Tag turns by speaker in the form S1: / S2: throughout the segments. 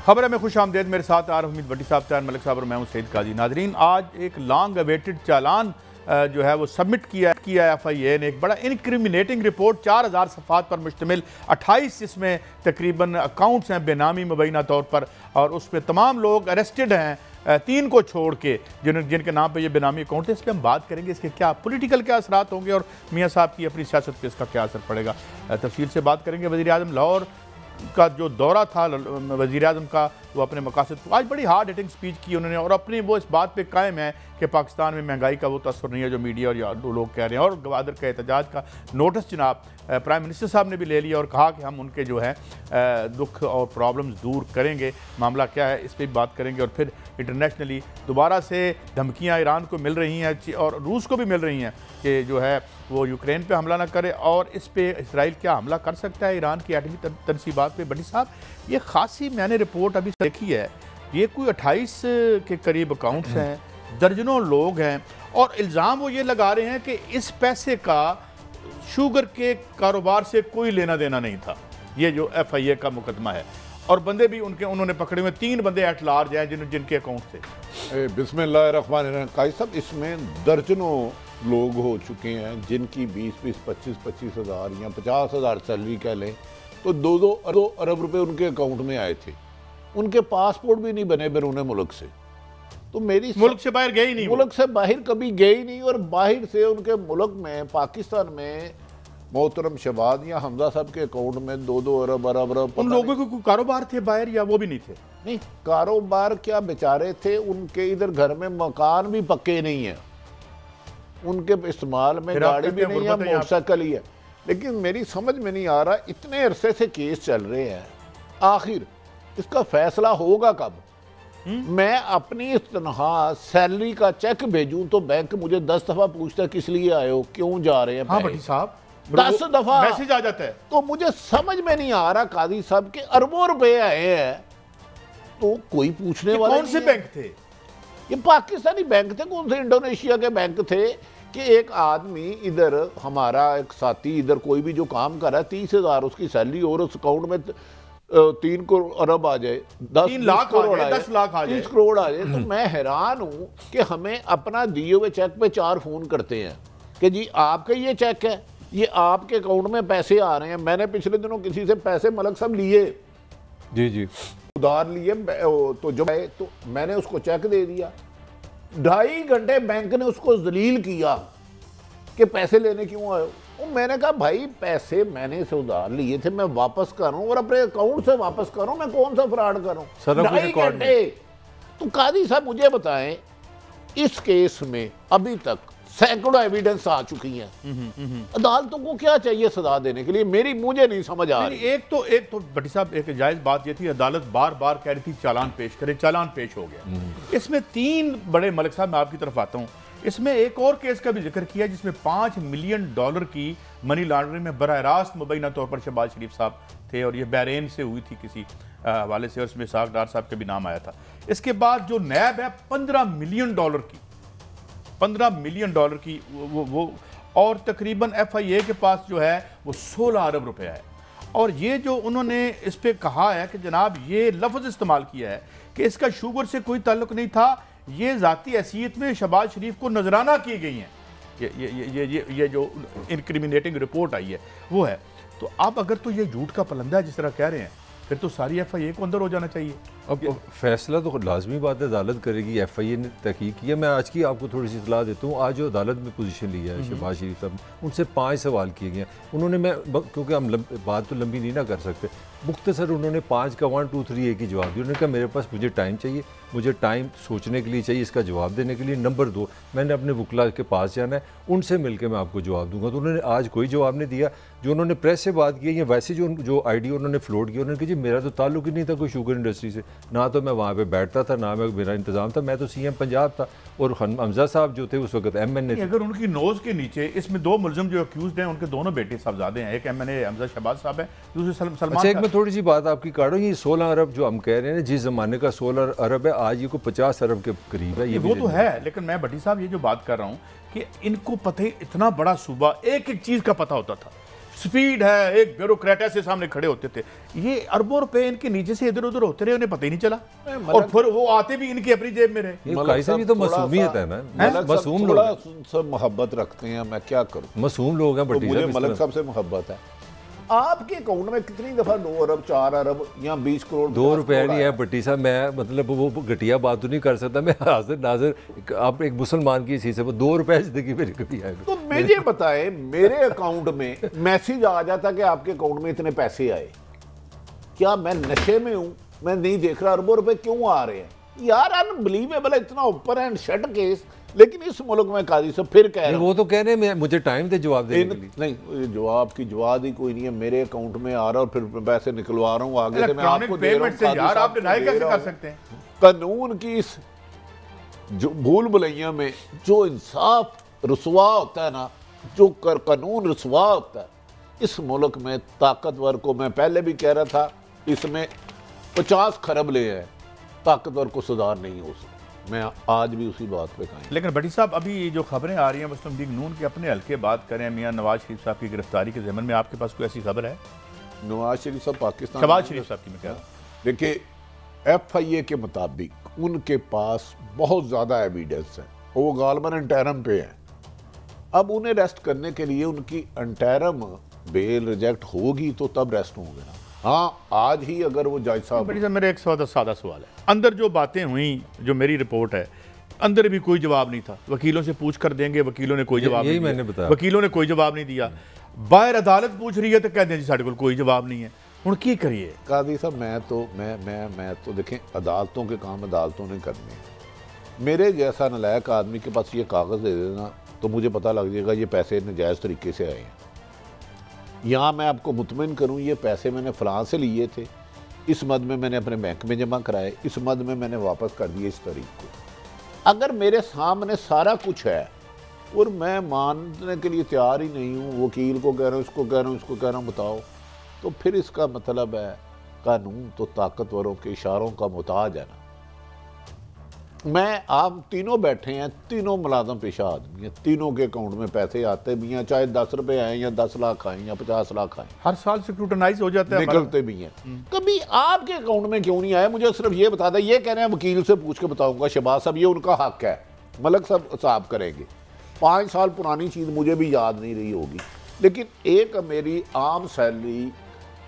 S1: खबर है मैं खुश आमदेद। मेरे साथ आर हमीद भट्टी साहब, तैयार मलिक साहब और मैं हूं सईद काजी। नाजरीन, आज एक लॉन्ग अवेटेड चालान जो है वो सबमिट किया FIA ने। एक बड़ा इनक्रिमिनेटिंग रिपोर्ट 4000 सफ़ात पर मुश्तमिल 28 इसमें तकरीबन अकाउंट्स हैं बेनामी मुबैना तौर पर, और उस पर तमाम लोग अरेस्टेड हैं 3 को छोड़ के जिनके नाम पे ये बेनामी अकाउंट है। इस पर हम बात करेंगे इसके क्या पॉलिटिकल क्या असरात होंगे और मियाँ साहब की अपनी सियासत पे इसका क्या असर पड़ेगा। तफसील से बात करेंगे। वज़ीर आज़म लाहौर का जो दौरा था वज़ीर आज़म का, वो अपने मकासद को आज बड़ी हार्ड हिटिंग स्पीच की उन्होंने, और अपनी वो इस बात पे कायम है कि पाकिस्तान में महंगाई का वो तसर नहीं है जो मीडिया और लोग कह रहे हैं। और गवादर का एहतजाज का नोटिस जनाब प्राइम मिनिस्टर साहब ने भी ले लिया और कहा कि हम उनके जो है दुख और प्रॉब्लम्स दूर करेंगे। मामला क्या है इस पर बात करेंगे। और फिर इंटरनेशनली दोबारा से धमकियाँ ईरान को मिल रही हैं और रूस को भी मिल रही हैं कि जो है वो यूक्रेन पे हमला ना करे, और इस पे इसराइल क्या हमला कर सकता है ईरान की एटमी तनसीबात पे। बड़ी साहब, ये खासी मैंने रिपोर्ट अभी देखी है, ये कोई 28 के करीब अकाउंट्स हैं, दर्जनों लोग हैं, और इल्ज़ाम वो ये लगा रहे हैं कि इस पैसे का शुगर के कारोबार से कोई लेना देना नहीं था। ये जो FIA का मुकदमा है, और बंदे भी उन्होंने पकड़े हुए 3 बंदे एट लार्ज हैं जिनके अकाउंट थे।
S2: बिस्मिल्लाहिर्रहमानिर्रहीम। काजी साहब, इसमें दर्जनों लोग हो चुके हैं जिनकी 20-20, 25-25 हज़ार या 50 हज़ार सैलरी कह लें तो 2-2 अरब रुपए उनके अकाउंट में आए थे। उनके पासपोर्ट भी नहीं बने बैरून मुल्क से, तो मेरी
S1: मुल्क से बाहर गए ही नहीं,
S2: मुल्क से बाहर कभी गए ही नहीं। और बाहर से उनके मुल्क में पाकिस्तान में मोहतरम शहबाज या हमजा साहब के अकाउंट में 2-2 अरब
S1: उन लोगों को कारोबार थे बाहर या वो भी नहीं थे?
S2: नहीं, कारोबार क्या बेचारे थे, उनके इधर घर में मकान भी पक्के नहीं है, उनके इस्तेमाल में गाड़ी भी नहीं है, मोटरसाइकिल ही है। लेकिन मेरी समझ में नहीं आ रहा, इतने अरसे से केस चल रहे हैं, आखिर इसका फैसला होगा कब? मैं अपनी तनहा सैलरी का चेक भेजूं तो बैंक मुझे 10 दफा पूछता है किस लिए आए हो, क्यों जा रहे हैं।
S1: हाँ भट्टी साहब,
S2: 10 दफा
S1: मैसेज आ जाता है।
S2: तो मुझे समझ में नहीं आ रहा काजी साहब के अरबों रुपए आए हैं, तो कोई पूछने वाला
S1: कौन से बैंक थे?
S2: ये पाकिस्तानी बैंक थे, कौन से इंडोनेशिया के बैंक थे कि एक आदमी इधर, हमारा एक साथी इधर कोई भी जो काम कर रहा है, 30,000 उसकी सैलरी और उस अकाउंट में 3 करोड़ अरब आ जाए, 10 लाख करोड़ आ जाए,
S1: 10 लाख आ जाए,
S2: 30 करोड़ आ जाए, तो मैं हैरान हूं कि हमें अपना दिए हुए चेक पे 4 फोन करते हैं कि जी आपका ये चेक है, ये आपके अकाउंट में पैसे आ रहे हैं। मैंने पिछले दिनों किसी से पैसे मलक साहब लिए, जी उधार लिए, तो जो तो मैंने उसको चेक दे दिया। 2.5 घंटे बैंक ने उसको जलील किया कि पैसे लेने क्यों आए हो। मैंने कहा भाई पैसे मैंने से उधार लिए थे, मैं वापस कर रहा हूँ और अपने अकाउंट से वापस कर रहा हूँ, मैं कौन सा फ्रॉड कर रहा हूँ? 2.5 घंटे। तो काजी साहब मुझे बताएं, इस केस में अभी तक सैकड़ों एविडेंस आ चुकी हैं, अदालतों को क्या चाहिए सजा देने के लिए? मुझे नहीं समझ आ रही।
S1: एक तो भट्टी साहब, एक जायज बात ये थी, अदालत बार बार कह रही थी चालान पेश करे, चालान पेश हो गया। इसमें 3 बड़े, मलिक साहब मैं आपकी तरफ आता हूँ, इसमें एक और केस का भी जिक्र किया जिसमें $5 मिलियन की मनी लॉन्ड्रिंग में बराह रास्त मुबैना तौर पर शहबाज शरीफ साहब थे, और ये बहरीन से हुई थी किसी हवाले से, और इसमें साग डार साहब का भी नाम आया था। इसके बाद जो नैब है $15 मिलियन की वो और तकरीबन FIA के पास जो है वो 16 अरब रुपया है। और ये जो उन्होंने इस पे कहा है कि जनाब ये लफ्ज़ इस्तेमाल किया है कि इसका शुगर से कोई ताल्लुक नहीं था, ये ज़ाती हैसियत में शहबाज शरीफ को नजराना की गई हैं, ये जो इनक्रिमिनेटिंग रिपोर्ट आई है वो है। तो अब अगर तो ये झूठ का पलंदा है जिस तरह कह रहे हैं, फिर तो सारी FIA को अंदर हो जाना चाहिए।
S3: अब फैसला तो लाजमी बात है अदालत करेगी, FIA ने तहकीक की है। मैं आज की आपको थोड़ी सी इतला देता हूँ। आज जो अदालत में पोजीशन ली है शहबाज शरीफ साहब, उनसे 5 सवाल किए गए हैं उन्होंने। मैं क्योंकि हम बात तो लंबी नहीं ना कर सकते, मुख्तसर उन्होंने 5 का 1, 2, 3 एक ही जवाब दिया। उन्होंने कहा मेरे पास मुझे टाइम चाहिए, मुझे टाइम सोचने के लिए चाहिए इसका जवाब देने के लिए। नंबर 2, मैंने अपने वकला के पास जाना है, उनसे मिलकर मैं आपको जवाब दूंगा। तो उन्होंने आज कोई जवाब नहीं दिया। जो उन्होंने प्रेस से बात की है, या वैसे जो आइडिया उन्होंने फ्लोट किया, उन्होंने कहा जी मेरा तो ताल्लुक ही नहीं था कोई शुगर इंडस्ट्री से, ना तो मैं वहाँ पे बैठता था, ना मैं मेरा इंतजाम था, मैं तो CM पंजाब था, और हमजा साहब जो थे उस वक्त MNA थे।
S1: अगर उनकी नोज के नीचे इसमें 2 मुलजम जो अक्यूज्ड हैं, उनके दोनों बेटे साहबजादे हैं, एक MNA हमजा शहबाज साहब है, दूसरे सलमान।
S3: अच्छा, एक मैं थोड़ी सी बात आपकी काट रहा हूँ, ये 16 अरब जो हम कह रहे हैं, जिस जमाने का 16 अरब है, आज ये को 50 अरब के करीब है। ये
S1: वो तो है, लेकिन मैं भट्टी साहब ये जो बात कर रहा हूँ कि इनको पता ही, इतना बड़ा सूबा, एक एक चीज का पता होता था। स्पीड है, एक ब्यूरोक्रेट ऐसे सामने खड़े होते थे, ये अरबों रुपए इनके नीचे से इधर उधर होते रहे, उन्हें पता ही नहीं चला, और फिर वो आते भी इनकी अपनी जेब में रहे।
S3: ये तो मासूमियत है ना, मासूम लोग
S2: सब मोहब्बत रखते हैं, मैं क्या करूं,
S3: मासूम लोग हैं,
S2: मुझे मलिक साहब से मोहब्बत है। आपके अकाउंट में कितनी दफा 2 अरब 4 अरब या 20 करोड़
S3: 2 रुपए नहीं है भट्टी साहब, मैं मतलब वो घटिया बात तो नहीं कर सकता, मैं हाजिर नाजिर आप एक मुसलमान की हैसियत से 2 रुपए जिंदगी में कभी आए।
S2: तो मुझे बताएं, मेरे अकाउंट में मैसेज आ जाता कि आपके अकाउंट में इतने पैसे आए, क्या मैं नशे में हूं, मैं नहीं देख रहा अरबों रुपए क्यों आ रहे हैं यार, अनबिलीवेबल, इतना ऊपर एंड शट केस। लेकिन इस मुल्क में काजी साहब फिर कह रहे हैं,
S3: वो तो कह रहे हैं मुझे टाइम दे जवाब देने के लिए।
S2: नहीं, जवाब की जवाब ही कोई नहीं है, मेरे अकाउंट में आ रहा और फिर पैसे निकलवा रहा हूँ आगे से, मैं आपको दे रहा हूँ
S1: यार, आप डिनाई कैसे कर सकते हैं?
S2: कानून की इस जो भूल भुलैया में जो इंसाफ रुसवा होता है ना, जो कानून रुसवा होता है, इस मुल्क में ताकतवर को, मैं पहले भी कह रहा था, इसमें 50 खरब ले हैं, ताकतवर को सुधार नहीं हो सकता। मैं आज भी उसी बात पे कायम।
S1: लेकिन भट्टी साहब, अभी जो खबरें आ रही हैं मुस्लिम लीग नून के अपने हल्के बात करें, मियां नवाज शरीफ साहब की गिरफ्तारी के ज़मन में आपके पास कोई ऐसी खबर है?
S2: नवाज शरीफ साहब पाकिस्तान,
S1: शहबाज शरीफ साहब की मैं कह रहा हूं।
S2: देखिए, FIA के मुताबिक उनके पास बहुत ज़्यादा एविडेंस है, वो गालबन इंटरम पे हैं। अब उन्हें अरेस्ट करने के लिए उनकी इंटरम बेल रिजेक्ट होगी तो तब अरेस्ट होंगे ना। हाँ, आज ही अगर वो जज साहब,
S1: मेरे एक सादा सवाल है, अंदर जो बातें हुई, जो मेरी रिपोर्ट है, अंदर भी कोई जवाब नहीं था, वकीलों से पूछ कर देंगे, वकीलों ने कोई जवाब नहीं दिया, वकीलों ने कोई जवाब नहीं दिया, बाहर अदालत पूछ रही है तो कहते हैं जी साढ़े को कोई जवाब नहीं है। हुण की करिए
S2: कादी साहब, मैं तो देखें, अदालतों के काम अदालतों ने करने। मेरे जैसा नलायक आदमी के पास ये कागज़ दे देना तो मुझे पता लग जाएगा ये पैसे नजायज़ तरीके से आए हैं। यहाँ मैं आपको मुतमिन करूँ, ये पैसे मैंने फ़लाँ से लिए थे, इस मद में मैंने अपने बैंक में जमा कराए, इस मद में मैंने वापस कर दिए इस तारीख को। अगर मेरे सामने सारा कुछ है और मैं मानने के लिए तैयार ही नहीं हूँ, वकील को कह रहा हूँ, इसको कह रहा हूँ, इसको कह रहा हूँ, बताओ, तो फिर इसका मतलब है कानून तो ताकतवरों के इशारों का मुताज है ना। मैं आप तीनों बैठे हैं, तीनों मुलाजम पेशा आदमी हैं, तीनों के अकाउंट में पैसे आते भी हैं, चाहे 10 रुपए आए या 10 लाख आए या 50 लाख आए,
S1: हर साल स्क्रूटनाइज हो जाता है,
S2: निकलते भी हैं। कभी आपके अकाउंट में क्यों नहीं आया? मुझे सिर्फ ये बता दें, ये कह रहे हैं वकील से पूछ के बताऊंगा, शहबाज साहब ये उनका हक है, मलिक साहब करेंगे। 5 साल पुरानी चीज़ मुझे भी याद नहीं रही होगी, लेकिन एक मेरी आम सैलरी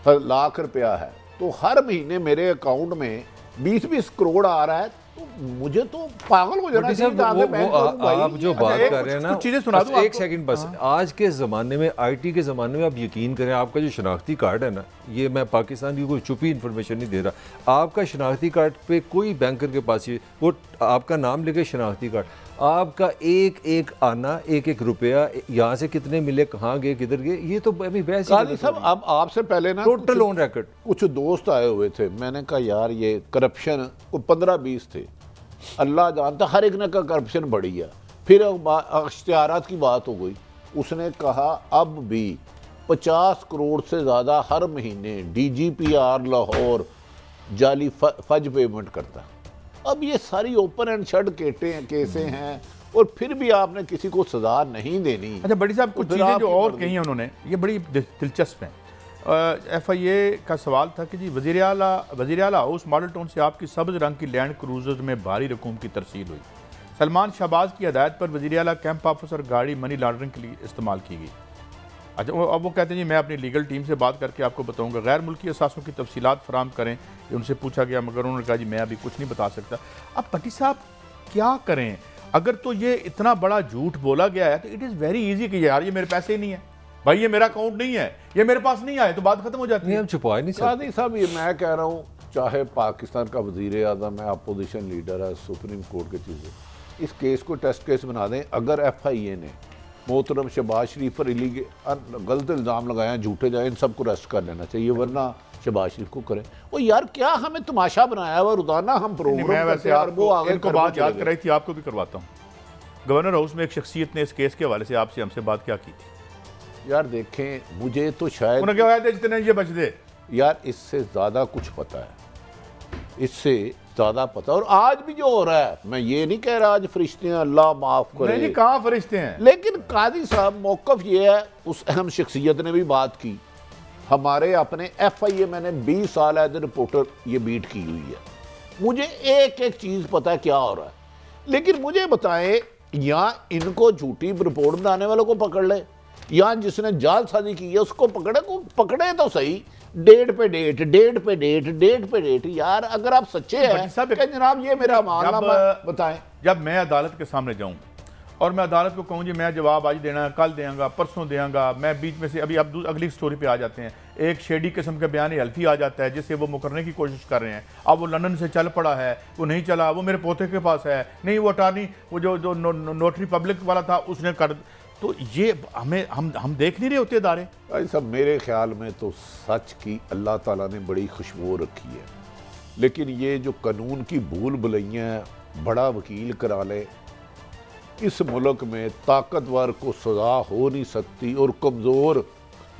S2: लाख रुपया है, तो हर महीने मेरे अकाउंट में 20-20 करोड़ आ रहा है, तो मुझे तो पागल हो जाना चाहिए।
S3: आप जो बात कर रहे हैं ना,
S1: चीजें सुना दूं,
S3: एक सेकंड बस। आज के ज़माने में, IT के ज़माने में, आप यकीन करें, आपका जो शनाख्ती कार्ड है ना, ये मैं पाकिस्तान की कोई छुपी इन्फॉर्मेशन नहीं दे रहा, आपका शनाख्ती कार्ड पे कोई बैंकर के पास ही वो आपका नाम लिखे शनाख्ती कार्ड, आपका एक एक आना, एक एक रुपया, यहाँ से कितने मिले, कहाँ गए, किधर गए, ये तो अभी वैसे ही
S2: सब। अब आपसे पहले ना
S3: टोटल ऑन रिकॉर्ड
S2: कुछ दोस्त आए हुए थे, मैंने कहा यार ये करप्शन, 15-20 थे, अल्लाह जानता, हर एक ने का करप्शन बढ़ी है। फिर इश्तिहारात की बात हो गई, उसने कहा अब भी 50 करोड़ से ज़्यादा हर महीने DGPR लाहौर जाली फज पेमेंट करता है। अब ये सारी ओपन एंड शट केसें हैं और फिर भी आपने किसी को सजा नहीं देनी।
S1: अच्छा बड़ी साहब, कुछ चीज़ें जो और कही हैं उन्होंने, ये बड़ी दिलचस्प हैं। FIA का सवाल था कि जी वज़ीर आला हाउस मॉडल टाउन से आपकी सब्ज़ रंग की लैंड क्रूज़र में भारी रकूम की तरसील हुई। सलमान शहबाज की हदायत पर वज़ीर आला कैंप ऑफिसर गाड़ी मनी लॉन्ड्रिंग के लिए इस्तेमाल की गई। अच्छा, अब वो कहते हैं जी मैं अपनी लीगल टीम से बात करके आपको बताऊंगा, गैर मुल्की असासों की तफसीलात फराम करें, ये उनसे पूछा गया, मगर उन्होंने कहा जी मैं अभी कुछ नहीं बता सकता। अब भट्टी साहब क्या करें? अगर तो ये इतना बड़ा झूठ बोला गया है तो इट इज़ वेरी ईजी कि यार ये मेरे पैसे ही नहीं है, भाई ये मेरा अकाउंट नहीं है, ये मेरे पास नहीं आए, तो बात खत्म हो जाती है।
S3: हम छुपा नहीं सकते
S2: साहब। ये मैं कह रहा हूँ, चाहे पाकिस्तान का वज़ीर आज़म है, अपोजिशन लीडर है, सुप्रीम कोर्ट की चीज़ें, इस केस को टेस्ट केस बना दें। अगर FIA ने मोहतरम शहबाज शरीफ पर गलत इल्ज़ाम लगाया, झूठे जाए, इन सबको अरेस्ट कर लेना चाहिए, वरना शहबाज शरीफ को करें। वो यार क्या हमें तमाशा बनाया हुआ, रोजाना हम प्रोग्राम करते हैं, वो आगे
S1: इनको बात याद कराई थी, आपको भी करवाता हूँ। गवर्नर हाउस में एक शख्सियत ने इस केस के हवाले से आपसे हमसे बात क्या की थी?
S2: यार देखें, मुझे तो शायद
S1: उन्होंने क्या जितने ये बच दे,
S2: यार इससे ज़्यादा कुछ पता है, इससे ज़्यादा पता। और आज भी जो हो रहा है, मैं ये नहीं कह रहा आज फरिश्ते हैं, अल्लाह माफ़ करे,
S1: नहीं कहाँ फरिश्ते हैं,
S2: लेकिन कादी साहब मौक़िफ़ ये है, उस अहम शख्सियत ने भी बात की। हमारे अपने FIA मैंने 20 साल एज ए रिपोर्टर ये बीट की हुई है, मुझे एक एक चीज़ पता है क्या हो रहा है। लेकिन मुझे बताएं, या इनको झूठी रिपोर्ट बनाने वालों को पकड़ ले, या जिसने जालसाजी की है उसको पकड़े तो सही। डेट पे डेट यार, अगर आप सच्चे हैं कि जनाब ये मेरा मामला बताएं।
S1: जब मैं अदालत के सामने जाऊं और मैं अदालत को कहूं जी मैं जवाब आज देना, कल देंगा, परसों देंगा, मैं बीच में से अभी अब अगली स्टोरी पे आ जाते हैं, एक शेडी किस्म का बयान हल्फी आ जाता है जिससे वो मुकरने की कोशिश कर रहे हैं। अब वो लंदन से चल पड़ा है, वो नहीं चला, वो मेरे पोते के पास है, नहीं वो अटार्नी वो जो नोटरी पब्लिक वाला था उसने कर, तो ये हम देख नहीं रहे होते इदारे।
S2: भाई साहब मेरे ख्याल में तो सच की अल्लाह ताला ने बड़ी खुशबू रखी है, लेकिन ये जो कानून की भूल भुलैयाँ बड़ा वकील करा ले, इस मुल्क में ताकतवर को सज़ा हो नहीं सकती और कमज़ोर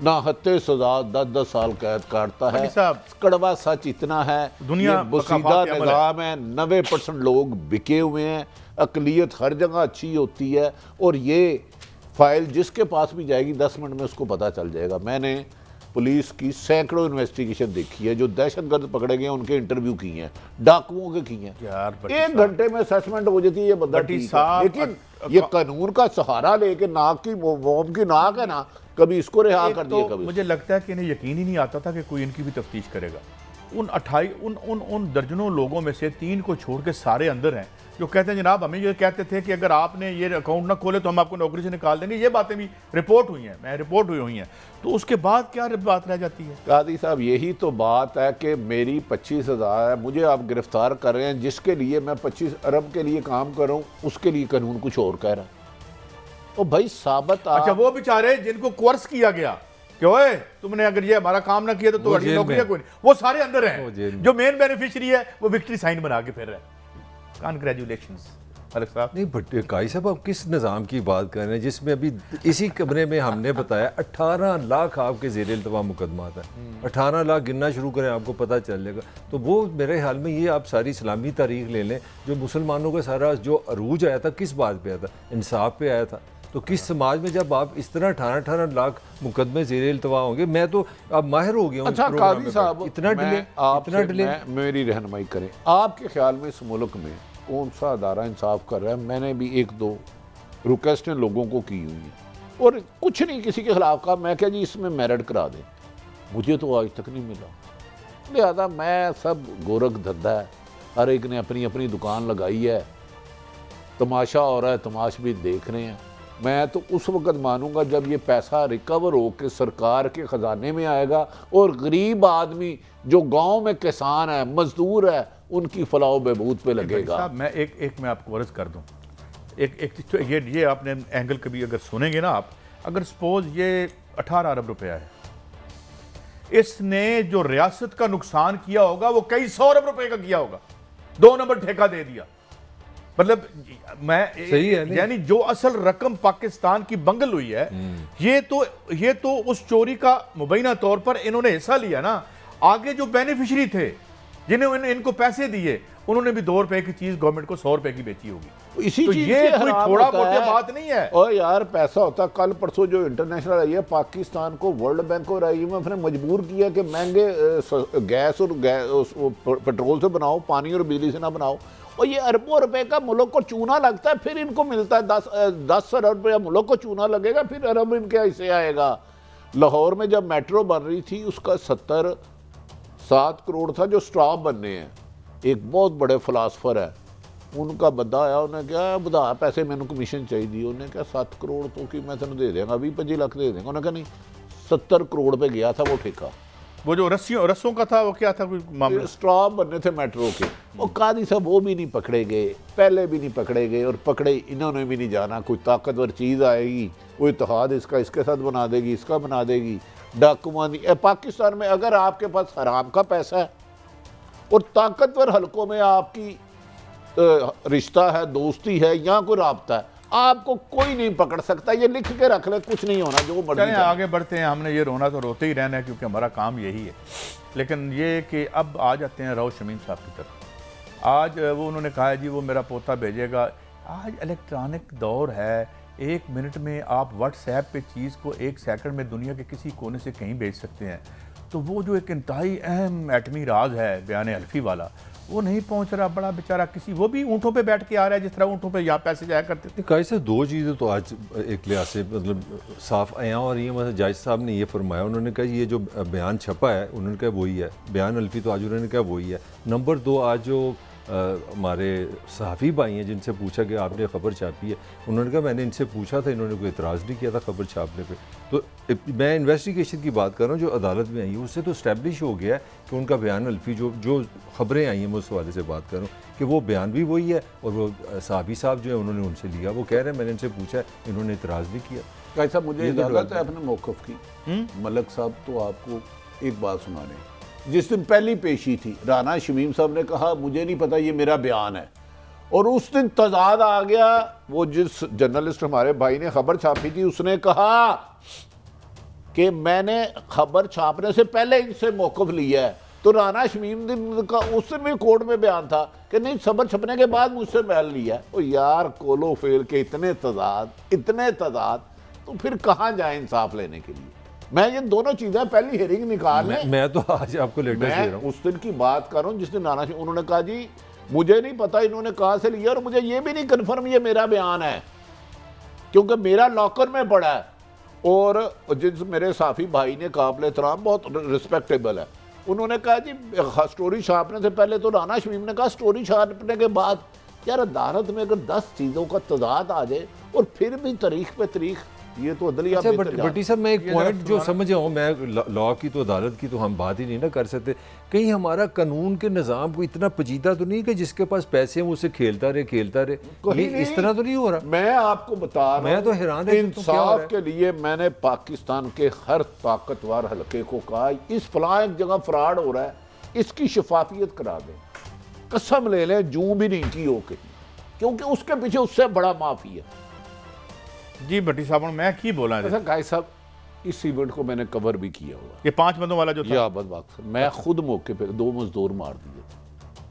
S2: ना हत्ते सज़ा 10-10 साल कैद काटता है। कड़वा सच इतना है, दुनिया बसीदा निज़ाम है, 90% लोग बिके हुए हैं, अकलियत हर जगह अच्छी होती है, और ये फाइल जिसके पास भी जाएगी 10 मिनट में उसको पता चल जाएगा। मैंने पुलिस की सैकड़ों इन्वेस्टिगेशन देखी है, जो दहशतगर्द पकड़े गए उनके इंटरव्यू किए हैं, डाकुओं के किए हैं, 1 घंटे में असेसमेंट हो जाती है ये बंदा ठीक है। लेकिन ये कानून का सहारा लेके नाक की मोम की नाक है ना, कभी इसको रिहा कर दिया, कभी
S1: मुझे लगता है कि इन्हें यकीन ही नहीं आता था कि कोई इनकी भी तफ्तीश करेगा। उन दर्जनों लोगों में से 3 को छोड़ के सारे अंदर हैं जो कहते हैं जनाब हमें ये कहते थे कि अगर आपने ये अकाउंट ना खोले तो हम आपको नौकरी से निकाल देंगे। ये बातें भी रिपोर्ट हुई हैं, तो उसके बाद क्या बात रह जाती है?
S2: कादी साहब यही तो बात है कि मेरी 25,000 है, मुझे आप गिरफ्तार कर रहे हैं, जिसके लिए मैं 25 अरब के लिए काम कर रहा हूँ उसके लिए कानून कुछ और कह रहा है। तो भाई साबित
S1: अच्छा वो बेचारे जिनको कोर्स किया गया कि ओए तुमने अगर ये हमारा काम ना किया तो तुम्हारी नौकरी कोई नहीं, वो सारे अंदर हैं। जो मेन बेनिफिशियरी है वो विक्ट्री साइन बना के फिर रहा है। कांग्रेचुलेशंस अलग साहब।
S3: नहीं बट काई साहब आप किस निज़ाम की बात कर रहे हैं जिसमें अभी इसी कमरे में हमने बताया 18 लाख आपके ज़ेर इल्तवा मुकदमा था। 18 लाख गिनना शुरू करें आपको पता चल जाएगा। तो वो मेरे ख्याल में ये आप सारी इस्लामी तारीख ले लें, जो मुसलमानों का सारा जो अरूज आया था किस बात पे आया था? इंसाफ पे आया था। तो किस समाज में जब आप इस तरह 18 लाख मुकदमे ज़ेर इल्तवा होंगे, मैं तो अब माहिर हो गया हूँ।
S2: अच्छा कादी साहब
S3: इतना डिले
S2: मेरी रहनुमाई करें, आपके ख्याल में इस मुल्क में कौन सा अदारा इंसाफ कर रहा है? मैंने भी 1-2 रिक्वेस्टें लोगों को की हुई हैं और कुछ नहीं किसी के खिलाफ कहा, मैं क्या जी इसमें मेरिट करा दें, मुझे तो आज तक नहीं मिला। लिहाजा मैं सब गोरख धंधा है, हर एक ने अपनी अपनी दुकान लगाई है, तमाशा हो रहा है, तमाशबीन देख रहे हैं। मैं तो उस वक्त मानूंगा जब ये पैसा रिकवर हो के सरकार के ख़जाने में आएगा और गरीब आदमी जो गांव में किसान है, मजदूर है, उनकी फलाह बहबूद पे लगेगा।
S1: मैं एक मैं आपको अर्ज कर दूं, ये आपने एंगल कभी अगर सुनेंगे ना आप, अगर सपोज ये 18 अरब रुपया है, इसने जो रियासत का नुकसान किया होगा वो कई 100 अरब रुपए का किया होगा, 2 नंबर ठेका दे दिया। मतलब मैं सही है, यानी जो असल रकम पाकिस्तान की बंगल हुई है, ये तो उस चोरी का मुबैना तौर पर इन्होंने हिस्सा लिया ना। आगे जो बेनिफिशियरी थे जिन्हें इनको पैसे दिए, उन्होंने भी 2 रुपए की चीज गवर्नमेंट को 100 रुपए की बेची होगी।
S2: इसी
S1: तो ये कोई थोड़ा मोटी बात नहीं है।
S2: और यार पैसा होता, कल परसों जो इंटरनेशनल आई है, पाकिस्तान को वर्ल्ड बैंक और IMF ने मजबूर किया कि महंगे गैस और पेट्रोल से बनाओ, पानी और बिजली से ना बनाओ। और ये अरबों रुपए का मुल्क को चूना लगता है, फिर इनको मिलता है 10 अरब रुपया मुल्क को चूना लगेगा, फिर अरब इनके हिस्से आएगा। लाहौर में जब मेट्रो बन रही थी उसका 7 करोड़ था जो स्टॉप बनने हैं। एक बहुत बड़े फिलासफर है, उनका बंदा आया, उन्हें क्या बधा पैसे मैंने कमीशन चाहिए, उन्हें क्या 7 करोड़ तो कि मैं तेन दे देंगा, 20-25 लाख दे देंगे। उन्हें कहा नहीं, 70 करोड़ पे गया था वो ठेका।
S1: वो जो रस्सों का था वो क्या था, कोई मामला
S2: स्टॉप बनने थे मेट्रो के। वो कादी साहब वो भी नहीं पकड़े गए, पहले भी नहीं पकड़े गए, और पकड़े इन्होंने भी नहीं जाना। कोई ताकतवर चीज़ आएगी, वो इत्तेहाद इसका इसके साथ बना देगी, इसका बना देगी, डाकूमानी। पाकिस्तान में अगर आपके पास हराम का पैसा है और ताकतवर हलकों में आपकी रिश्ता है, दोस्ती है, या कोई राब्ता है, आपको कोई नहीं पकड़ सकता। ये लिख के रख ले, कुछ नहीं होना, जो मर्जी।
S1: आगे बढ़ते हैं, हमने ये रोना तो रोते ही रहना है क्योंकि हमारा काम यही है। लेकिन ये कि अब आ जाते हैं राव शमीम साहब की तरफ। आज वो उन्होंने कहा है जी वो मेरा पोता भेजेगा। आज इलेक्ट्रॉनिक दौर है, 1 मिनट में आप व्हाट्सएप पे चीज़ को 1 सेकंड में दुनिया के किसी कोने से कहीं भेज सकते हैं। तो वो जो एक इंतहाई अहम एटमी राज है बयान अल्फी वाला, वो नहीं पहुंच रहा। बड़ा बेचारा किसी, वो भी ऊँटों पे बैठ के आ रहा है जिस तरह ऊँटों पे यहाँ पैसे जाया करते थे।
S3: कैसे दो चीज़ें तो आज एक लिहाज से मतलब साफ आया और ये मतलब जज साहब ने ये फरमाया, उन्होंने कहा ये जो बयान छपा है उन्होंने कहा वही है, बयान अल्फी तो आज उन्होंने कहा वही है। नंबर 2, आज जो हमारे सहाफ़ी भाई हैं जिनसे पूछा कि आपने ख़बर छापी है, उन्होंने कहा मैंने इनसे पूछा था, इन्होंने कोई इतराज़ नहीं किया था खबर छापने पे। तो मैं इन्वेस्टिगेशन की बात कर रहा हूँ जो अदालत में आई है, उससे तो इस्टेब्लिश हो गया है कि उनका बयान अल्फी जो खबरें आई हैं, मैं उस हवाले से बात कर रहा हूँ कि वो बयान भी वही है और वो सहाफ़ी साहब जो है उन्होंने उनसे लिया, वो कह रहे हैं मैंने इनसे पूछा, इन्होंने इतराज़ नहीं किया।
S2: कैसा मुझे इजाज़त है अपने मौक़िफ़ की। मलक साहब तो आपको एक बात सुना रहे हैं, जिस दिन पहली पेशी थी राना शमीम साहब ने कहा मुझे नहीं पता ये मेरा बयान है, और उस दिन तजाद आ गया। वो जिस जर्नलिस्ट हमारे भाई ने खबर छापी थी उसने कहा कि मैंने खबर छापने से पहले इनसे मौक़िफ़ लिया है। तो राना शमीम दिन का उस दिन भी कोर्ट में बयान था कि नहीं खबर छपने के बाद मुझसे महल लिया है। ओ यार कोलो फेल के इतने तजाद, तो फिर कहाँ जाए इंसाफ लेने के लिए। मैं ये दोनों चीजें पहली हेयरिंग निकाल लें।
S3: मैं तो आज आपको लेटेस्ट दे रहा हूं।
S2: उस दिन की बात कर रहा हूं जिस दिन नाना उन्होंने कहा जी मुझे नहीं पता इन्होंने कहां से लिया, और मुझे ये भी नहीं कन्फर्म ये मेरा बयान है क्योंकि मेरा लॉकर में पड़ा है। और जिस मेरे साफी भाई ने काबिल एहतराम बहुत रिस्पेक्टेबल है, उन्होंने कहा जी स्टोरी छापने से पहले, तो राना शमीम ने कहा स्टोरी छापने के बाद। यार अदालत में अगर 10 चीज़ों का तजाद आ जाए और फिर भी तारीख पे तारीख, ये तो अदलिया।
S3: अच्छा बटी साहब मैं एक पॉइंट जो समझ आऊँ, मैं लॉ की तो अदालत की तो हम बात ही नहीं ना कर सकते, कहीं हमारा कानून के निज़ाम को इतना पजीदा तो नहीं कि जिसके पास पैसे हैं वो उसे खेलता रहे, इस तरह तो नहीं हो रहा।
S2: मैं आपको बता रहा हूं,
S3: मैं तो हैरान
S2: इंसाफ के लिए मैंने पाकिस्तान के हर ताकतवर हल्के को कहा इस फलां एक जगह फ्रॉड हो रहा है, इसकी शफाफियत करा दें, कसम ले लें जूं भी नहीं की हो के, क्योंकि उसके पीछे उससे बड़ा माफी है।
S1: जी भट्टी साहब मैं की बोला है।
S2: अच्छा गाय साहब इस इवेंट को मैंने कवर भी किया हुआ,
S1: ये 5 बंदों वाला जो था,
S2: मैं खुद मौके पे 2 मजदूर मार दिए।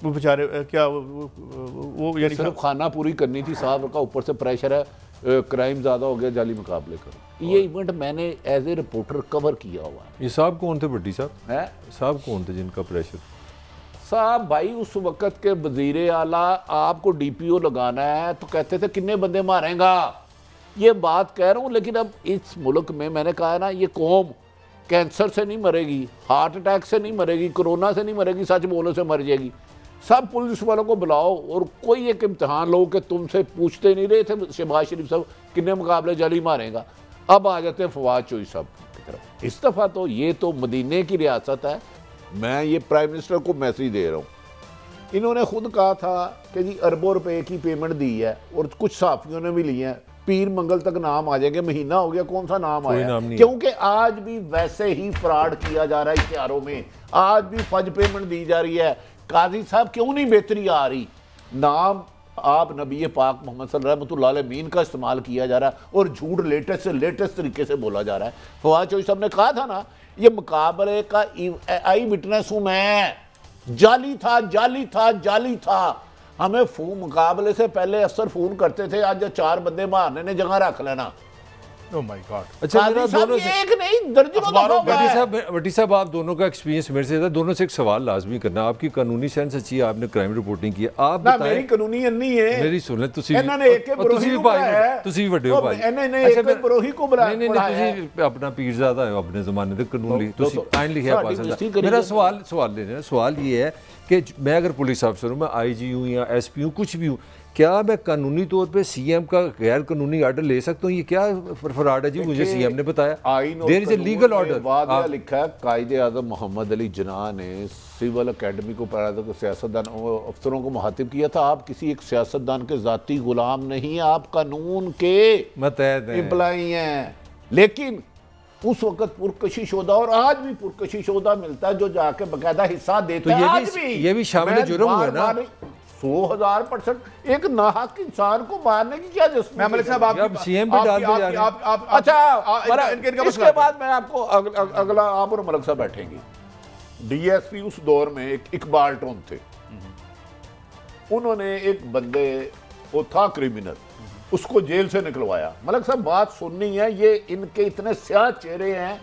S1: वो बेचारे क्या वो यानी
S2: सिर्फ खाना पूरी करनी थी साहब का, ऊपर से प्रेशर है, क्राइम ज़्यादा हो गया, जाली मुकाबले करो। ये इवेंट मैंने एज ए रिपोर्टर कवर किया हुआ है।
S3: ये साहब कौन थे भट्टी साहब?
S2: है
S3: साहब कौन थे जिनका प्रेशर?
S2: साहब भाई उस वक़्त के वज़ीर आला, आपको DPO लगाना है तो कहते थे कितने बंदे मारेगा, ये बात कह रहा हूँ। लेकिन अब इस मुल्क में मैंने कहा है ना, ये कौम कैंसर से नहीं मरेगी, हार्ट अटैक से नहीं मरेगी, कोरोना से नहीं मरेगी, सच बोलने से मर जाएगी। सब पुलिस वालों को बुलाओ और कोई एक इम्तिहान लो कि तुमसे पूछते नहीं रहे थे शहबाज शरीफ साहब कितने मुकाबले जाली मारेगा, अब आ जाते हैं फवाद चौधरी साहब की तरफ। इस दफ़ा तो ये तो मदीने की रियासत है। मैं ये प्राइम मिनिस्टर को मैसेज दे रहा हूँ, इन्होंने खुद कहा था कि जी अरबों रुपए की पेमेंट दी है, और कुछ सहाफ़ियों ने भी ली है, पीर मंगल तक नाम आ जाएंगे, महीना हो गया कौन सा नाम आया, क्योंकि आज भी वैसे ही फ्रॉड किया जा रहा है इश्तिहारों में, आज भी फज पेमेंट दी जा रही है। काजी साहब क्यों नहीं बेहतरी आ रही, नाम आप नबी पाक मोहम्मद सल्लल्लाहु अलैहि वसल्लम का इस्तेमाल किया जा रहा है और झूठ लेटेस्ट से लेटेस्ट तरीके से बोला जा रहा है। फवाद चौधरी साहब ने कहा था ना, ये मुकाबले का आई विटनेस हूं मैं, जाली था। हमें मुकाबले से पहले अफसर फोन करते थे, आज 4 बंदे मारने ने जगह रख लेना।
S1: Oh my God.
S3: अच्छा दोनों से
S2: एक नहीं दर्जनों
S3: भट्टी साहब आप दोनों का एक्सपीरियंस मेरे से था, दोनों से एक सवाल लाजमी करना, आपकी कानूनी सेंस अच्छी है, आपने क्राइम रिपोर्टिंग की है, आप बताएं।
S2: मेरी कानूनी नहीं है,
S3: मेरी सुन ले, ਤੁਸੀਂ ਵੀ ਵੱਡੇ ਹੋ ਭਾਈ, ਤੁਸੀਂ ਆਪਣਾ ਪੀਰਜ਼ਾਦਾ ਹੋ ਆਪਣੇ ਜ਼ਮਾਨੇ ਦੇ ਕਾਨੂੰਨ ਲਈ, ਤੁਸੀਂ ਆਇਨ ਲਿਖਿਆ ਪਾ ਸਕਦਾ। मेरा सवाल ले रहे हैं, सवाल ये है कि मैं अगर पुलिस अफसर हूँ, मैं IG हूँ या SP हूँ, कुछ भी हूँ, क्या मैं कानूनी तौर पे CM का गैर कानूनी ऑर्डर ले सकता हूँ? ये क्या फ्रॉड है जी? मुझे CM ने बताया there is a legal order
S2: लिखा है। कायदे आज़म मोहम्मद अली जिन्ना ने सिविल एकेडमी को सियासतदान अफसरों को मुखातिब किया था, आप किसी एक सियासतदान के ज़ाती गुलाम नहीं, आप कानून के एम्प्लॉई हैं। लेकिन उस वक्त पुरकशिश होदा, और आज भी पुरकशिश होदा मिलता है, जो जाके बकायदा हिस्सा देता है। आज भी
S3: ये भी शामिल जुर्म हुआ ना,
S2: 100,000% एक नाहक इंसान को मारने की क्या जरूरत है?
S1: मलिक साहब आप
S3: CM पे डाल दे यार।
S2: अच्छा इसके बाद मैं आपको अगला, आप और मलिक साहब बैठेंगे। DSP उस दौर में एक इकबाल टोन थे, उन्होंने एक बंदे, वो था क्रिमिनल, उसको जेल से निकलवाया। मलिक साहब बात सुननी है, ये इनके इतने स्याह चेहरे हैं।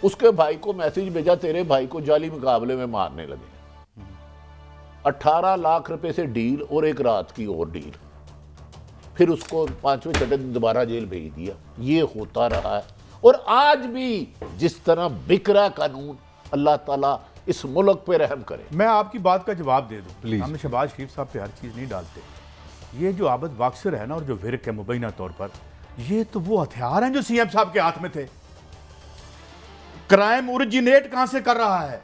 S2: उसके भाई को मैसेज भेजा, तेरे भाई को जाली मुकाबले में मारने लगे। 18 लाख रुपए से डील और एक रात की और डील, फिर उसको 5वें छठे दिन दोबारा जेल भेज दिया। ये होता रहा है और आज भी जिस तरह बिक रहा कानून, अल्लाह ताला इस मुल्क पे रहम करे।
S1: मैं आपकी बात का जवाब दे दूं,
S3: प्लीज।
S1: हम शहबाज शरीफ साहब पे हर चीज़ नहीं डालते। ये जो आबद बाक्सर है ना और जो विरक है मुबैना तौर पर, ये तो वो हथियार हैं जो सीएम साहब के हाथ में थे। क्राइम ओरिजिनेट कहां से कर रहा है?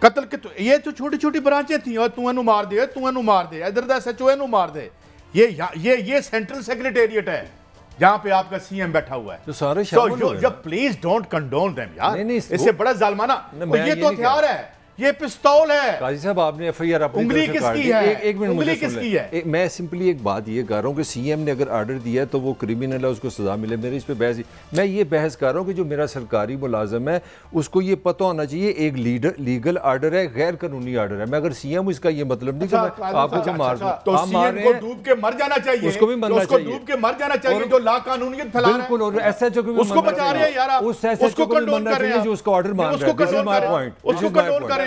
S1: कत्ल के तो ये तो छोटी छोटी ब्रांचें थी, और तू एनू मार दे, तू एनू मार दे, इधर दा सचो एनू मार दे। ये सेंट्रल सेक्रेटेरिएट है जहां पे आपका सीएम बैठा हुआ है।
S3: तो सारे शामिल हुए
S1: जो प्लीज डोंट कंडोन देम यार,
S3: नहीं,
S1: इससे बड़ा जालमाना। ये तो हथियार है, ये पिस्तौल है।
S3: काजी साहब आपने एफआईआर अपनी
S1: उंगली
S3: तरफ से काट
S1: किसकी
S3: दी।
S1: है?
S3: एक मिनट
S1: उंगली
S3: मुझे सुन
S1: किसकी
S3: लें।
S1: है?
S3: मैं सिंपली एक बात ये कर रहा हूँ कि सीएम ने अगर आर्डर दिया है तो वो क्रिमिनल है, उसको सजा मिले। मेरी इस पे बहस, मैं ये बहस कर रहा हूँ कि जो मेरा सरकारी मुलाजम है उसको ये पता होना चाहिए एक लीगल आर्डर है, गैर कानूनी आर्डर है। मैं अगर सीएम हूँ, इसका ये मतलब नहीं कि मैं आपको मार दूं।
S1: तो सीएम को डूब के मर जाना चाहिए,
S3: उसको भी मरना चाहिए,
S1: डूब के मर जाना चाहिए जो लाकानूनियत फैला रहा है।
S3: बिल्कुल। और एसएचओ को भी
S1: उसको बचा रहे हैं यार आप,
S3: उस एसएचओ
S1: उसको
S3: को भी
S1: कंट्रोल
S3: मरना
S1: कर रहे
S3: चाहिए
S1: हैं,
S3: जो उसको ऑर्डर मान रहा है।
S1: उसको
S3: दिस इज माय पॉइंट,
S1: उसको कंट्रोल करें आप।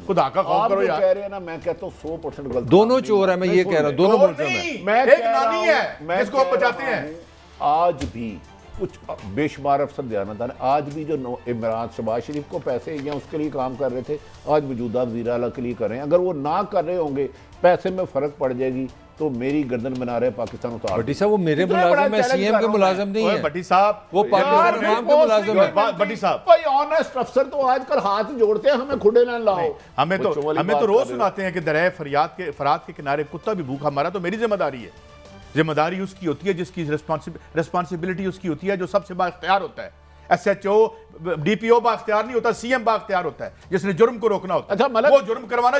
S1: खुदा का खौफ करो यार।
S2: कह रहे हैं ना, मैं कहता हूँ 100% गलत।
S3: दोनों चोर है, मैं ये कह रहा हूँ, दोनों मुल्ज़िम हैं।
S2: मैं
S1: एक नानी है जिसको आप बचाते हैं।
S2: आज भी कुछ बेशुमार अफसर दयानतदार, आज भी जो इमरान शहबाज शरीफ को पैसे या उसके लिए काम कर रहे थे, आज मौजूदा वज़ीर आला के लिए कर रहे हैं। अगर वो ना कर रहे होंगे, पैसे में फ़र्क पड़ जाएगी, तो मेरी गर्दन बना रहे पाकिस्तान उतार।
S3: भट्टी साहब वो मेरे मुलाजिम है, सीएम के मुलाजिम नहीं है।
S1: भट्टी साहब
S3: वो पाकिस्तान नाम के मुलाजिम है।
S1: भट्टी साहब,
S2: कोई ऑनेस्ट अफसर तो आजकल हाथ जोड़ते हैं, हमें खुदे ना लाओ।
S1: हमें तो रोज सुनाते हैं कि दरिया फरात के किनारे कुत्ता भी भूखा मरा, तो मेरी जिम्मेदारी है। जिम्मेदारी उसकी होती है जिसकी रिस्पॉन्सिबिलिटी उसकी होती है, जो सबसे बाख्तियार होता है। एसएचओ डीपीओ बाख्तियार नहीं होता, सीएम बाख्तियार होता है जिसने जुर्म को रोकना होता है।
S2: अच्छा, मतलब
S1: वो जुर्म करवाना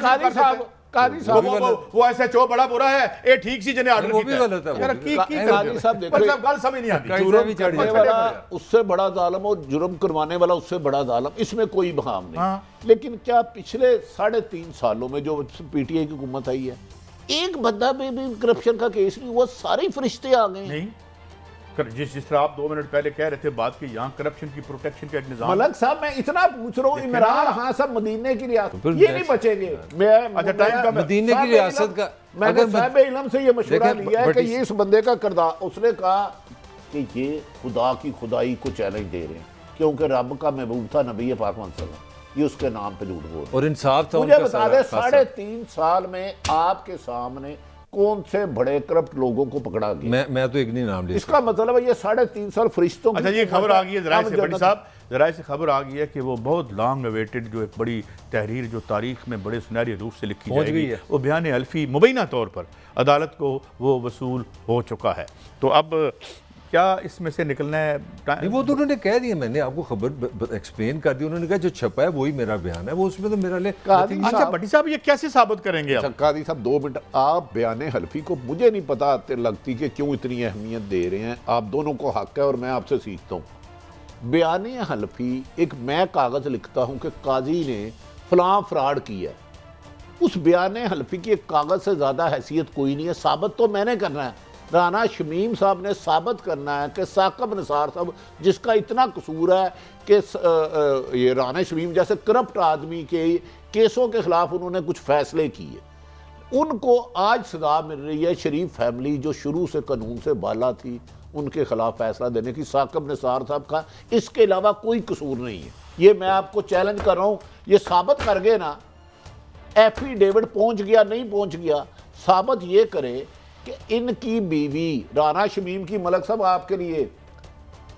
S2: काजी साहब
S1: वो एसएचओ बड़ा बुरा है, ये ठीक सी जिन्हें ऑर्डर
S3: वो भी गलत है।
S2: काजी साहब देखो,
S1: गल समझ नहीं आती।
S2: जुर्म करने वाला उससे बड़ा जालिम और जुर्म करवाने वाला उससे बड़ा जालिम, इसमें कोई बहाम नहीं।
S1: हाँ।
S2: लेकिन क्या पिछले 3.5 सालों में जो पीटीआई की हुकूमत आई है, एक बंदा पे भी करप्शन का केस नहीं हुआ, सारे फरिश्ते आ गए।
S1: नहीं, जिस तरह आप 2 मिनट पहले कह रहे थे बात की, यहाँ करप्शन की प्रोटेक्शन का एक निजाम।
S2: मलक साहब मैं इतना पूछ रहा हूँ, इमरान खान साहब मदीने की रियासत,
S3: तो
S2: ये नहीं बचेंगे।
S1: अच्छा, टाइम का
S3: मदीने की रियासत का
S2: मैंने साहिब इल्म से ये मशवरा लिया है कि ये इस बंदे का किरदार, उसने कहा कि ये खुदा की खुदाई को चैलेंज दे रहे हैं, क्योंकि रब का महबूब था नबी पाक वसल्लम, ये उसके नाम पे झूठ बोल।
S3: और इंसाफ था।
S2: मुझे बता दे 3.5 साल में आपके सामने कौन से बड़े करप्ट लोगों को पकड़ा गया?
S3: मैं तो एक नहीं नाम ले,
S2: इसका मतलब है ये 3.5 साल फरिश्तों।
S1: अच्छा, ये खबर आ गई है जराये से, बड़ी साहब जराये से खबर आ गई है कि वो बहुत लॉन्ग अवेटेड जो एक बड़ी तहरीर जो तारीख में बड़े सुनहरी रूप से लिखी जाएगी, वो बयान हल्फी मुबैना तौर पर अदालत को वो वसूल हो चुका है। तो अब क्या इसमें से निकलना है?
S3: नहीं, वो तो उन्होंने कह दिया, मैंने आपको खबर एक्सप्लेन कर दी। उन्होंने कहा जो छपा है वही मेरा बयान है, वो उसमें तो मेरा ले।
S1: अच्छा भट्टी साहब, ये कैसे साबित करेंगे आप?
S2: कादी साहब 2 मिनट, आप बयान हल्फी को, मुझे नहीं पता लगती कि क्यों इतनी अहमियत दे रहे हैं। आप दोनों को हक है और मैं आपसे सीखता हूँ। बयान हल्फी एक मैं कागज लिखता हूँ कि काजी ने फलां फ्रॉड किया, उस बयान हल्फी की एक कागज से ज्यादा हैसियत कोई नहीं है। साबित तो मैंने करना है, राना शमीम साहब ने साबित करना है कि साकिब निसार साहब, जिसका इतना कसूर है कि ये राना शमीम जैसे करप्ट आदमी के केसों के खिलाफ उन्होंने कुछ फैसले किए, उनको आज सजा मिल रही है। शरीफ फैमिली जो शुरू से कानून से बाला थी, उनके खिलाफ फैसला देने की साकिब निसार साहब का इसके अलावा कोई कसूर नहीं है। ये मैं आपको चैलेंज कर रहा हूँ, ये साबित कर गए ना, एफिडेविट पहुँच गया नहीं पहुँच गया, साबित ये करे कि इनकी बीवी राना शमीम की, मलक साहब आपके लिए,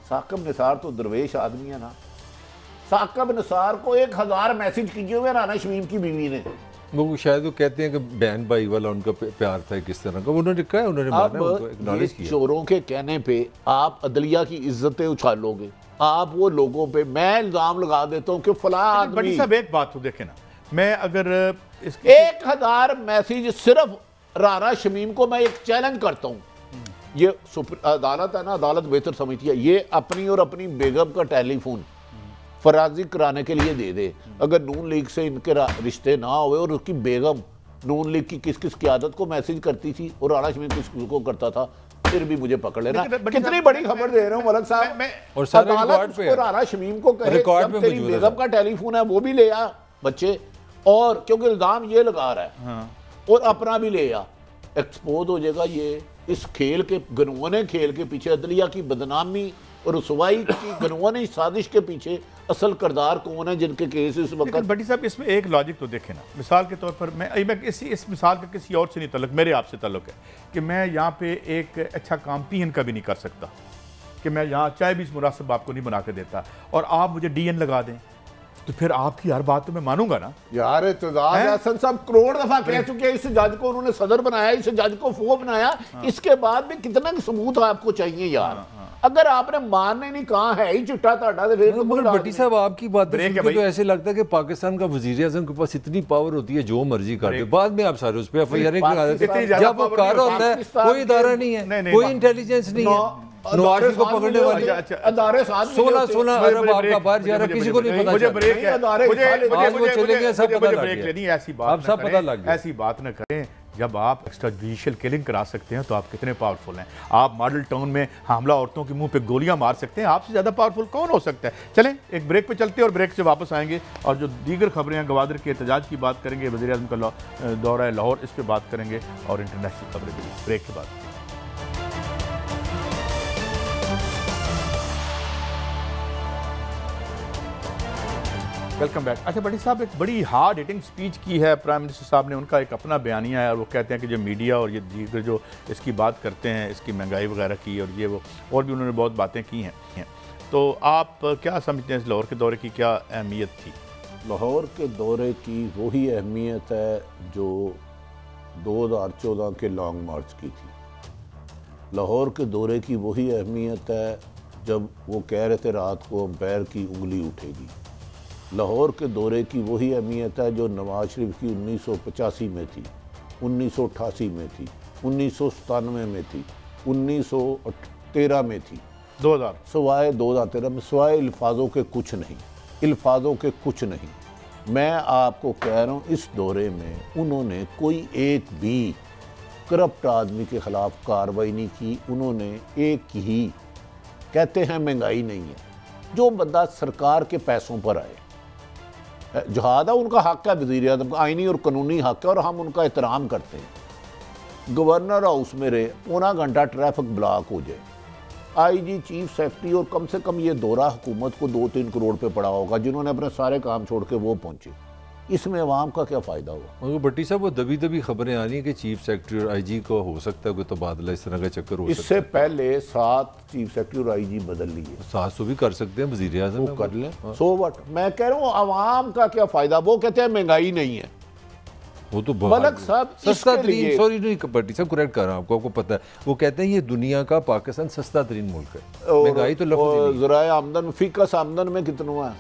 S2: साकिब निसार तो दरवेश आदमी है ना, साकिब निसार को 1000 मैसेज किए हुए राना शमीम की बीवी ने।
S3: वो शायद वो कहते हैं कि बहन भाई वाला उनका प्यार था किस तरह का, उन्होंने कहा, उन्होंने माना, उनको एक्नॉलेज किया।
S2: चोरों के कहने पे आप अदलिया की इज्जतें उछालोगे, आप वो लोगों पे, मैं इल्जाम लगा देता हूँ कि फलां आदमी।
S1: साहब एक बात तो देखे ना, मैं अगर
S2: 1000 मैसेज सिर्फ राना शमीम को मैं एक चैलेंज करता हूँ, ये अदालत है ना, अदालत बेहतर समझती है, ये अपनी और अपनी बेगम का टेलीफोन फराजी कराने के लिए दे दे। अगर नून लीग से इनके रिश्ते ना हुए और उसकी बेगम नून लीग की किस किस क़यादत को मैसेज करती थी और राणा शमीम किसको करता था, फिर भी मुझे पकड़ लेना। कितनी बड़ी खबर दे रहा हूँ मलक साहब,
S3: और सारा
S2: अदालत उसको राणा शमीम को कहे जब तेरी बेगम का टेलीफोन है वो भी ले आ बच्चे, और क्योंकि इल्जाम ये लगा रहा है
S1: हाँ।
S2: और अपना भी ले आ, एक्सपोज हो जाएगा ये। इस खेल के गनवाने खेल के पीछे, अदलिया की बदनामी और रसवाई की गनवानी साजिश के पीछे असल किरदार कौन है जिनके केस इस वक्त।
S1: बड़ी साहब इसमें एक लॉजिक तो देखें ना, मिसाल के तौर पर मैं इस मिसाल का किसी और से नहीं ताल्लुक, मेरे आपसे ताल्लुक है कि मैं यहाँ पे एक अच्छा काम पीएन का भी नहीं कर सकता कि मैं यहाँ चाय भी इस मुनासिब आपको नहीं बना के देता और आप मुझे डीएन लगा दें, तो फिर आपकी हर बात तो मैं मानूंगा ना
S2: यार। इत्तेजाज हसन साहब करोड़ दफा कह चुके हैं, इस जज को उन्होंने सदर बनाया, इस जज को फो बनाया, इसके बाद भी कितना सबूत आपको चाहिए यार। अगर आपने मानने नहीं कहा है ही चिट्टा ताड़ा तो फिर
S3: मगर भट्टी साहब आपकी बात तो ऐसे लगता है कि पाकिस्तान का वजीर आज़म के पास इतनी पावर होती है जो मर्जी कर दे, बाद में आप सारे उस पर FIR जब वो कार होता है कोई इदारा नहीं है, कोई इंटेलिजेंस नहीं है, नवाज को पकड़ने वाले
S2: अदारे
S3: 16 अरब आपका बाहर जा रहा है, किसी को नहीं पता।
S1: मुझे ब्रेक है,
S3: मुझे चलेंगे सब पता लग
S1: गया नहीं, ऐसी बात
S3: आप सब पता लग गया।
S1: ऐसी बात न करें। जब आप एक्स्ट्रा जुडिशियल किलिंग करा सकते हैं तो आप कितने पावरफुल हैं। आप मॉडल टाउन में हमला औरतों के मुंह पे गोलियां मार सकते हैं, आपसे ज़्यादा पावरफुल कौन हो सकता है। चलें एक ब्रेक पे चलते हैं और ब्रेक से वापस आएंगे और जो दीगर खबरें हैं, गवादर के एहतजाज की बात करेंगे, वज़ीर आज़म का दौरा है लाहौर, इस पर बात करेंगे और इंटरनेशनल खबरें भी ब्रेक के बाद। Welcome back. अच्छा बड़ी साहब, एक बड़ी हार्ड हिटिंग स्पीच की है प्राइम मिनिस्टर साहब ने, उनका एक अपना बयानिया है और वो कहते हैं कि जो मीडिया और ये दीगर जो इसकी बात करते हैं, इसकी महंगाई वगैरह की और ये वो और भी उन्होंने बहुत बातें की हैं। तो आप क्या समझते हैं इस लाहौर के दौरे की क्या अहमियत थी?
S2: लाहौर के दौरे की वही अहमियत है जो 2014 के लॉन्ग मार्च की थी। लाहौर के दौरे की वही अहमियत है जब वो कह रहे थे रात को अंपायर की उंगली उठेगी। लाहौर के दौरे की वही अहमियत है जो नवाज शरीफ की 1985 में थी, 1988 में थी, 1997 में थी, 1913 में थी,
S1: 2000
S2: सवाए 2013 में, सवाए अल्फाजों के कुछ नहीं, अल्फाजों के कुछ नहीं। मैं आपको कह रहा हूँ इस दौरे में उन्होंने कोई एक भी करप्ट आदमी के ख़िलाफ़ कार्रवाई नहीं की। उन्होंने एक ही, कहते हैं महंगाई नहीं है, जो बंदा सरकार के पैसों पर आए, जहाद है उनका हक है, वज़ीर आज़म का आइनी और कानूनी हक है और हम उनका एहतराम करते हैं। गवर्नर हाउस में रहे, पौना घंटा ट्रैफिक ब्लॉक हो जाए, IG चीफ सेक्रेटरी, और कम से कम ये दौरा हुकूमत को 2-3 करोड़ पे पड़ा होगा जिन्होंने अपने सारे काम छोड़ के वो पहुंचे। इसमें अवाम का क्या फ़ायदा हुआ?
S3: और भट्टी साहब वो दबी दबी खबरें आ रही हैं कि चीफ सेक्रेटरी और IG को हो सकता है कोई तबादला इस तरह का चक्कर हो सकता है।
S2: इससे पहले 7 चीफ सेक्रेटरी और IG बदल लिए,
S3: 700 भी कर सकते हैं वज़ीर आज़म,
S2: वो कर लें। सो व्हाट, मैं कह रहा हूँ अवाम का क्या फ़ायदा? वो कहते हैं महंगाई नहीं है।
S3: वो तो
S2: मलक साहब
S3: सस्ता तरीन, सॉरी नहीं भट्टी साहब करेक्ट कर रहा हूँ, आपको पता है, वो कहते हैं ये दुनिया का पाकिस्तान सस्ता तरीन मुल्क है। महंगाई तो लफ्ज़
S2: ज़राए आमदन फ़ीकस आमदन में कितना है?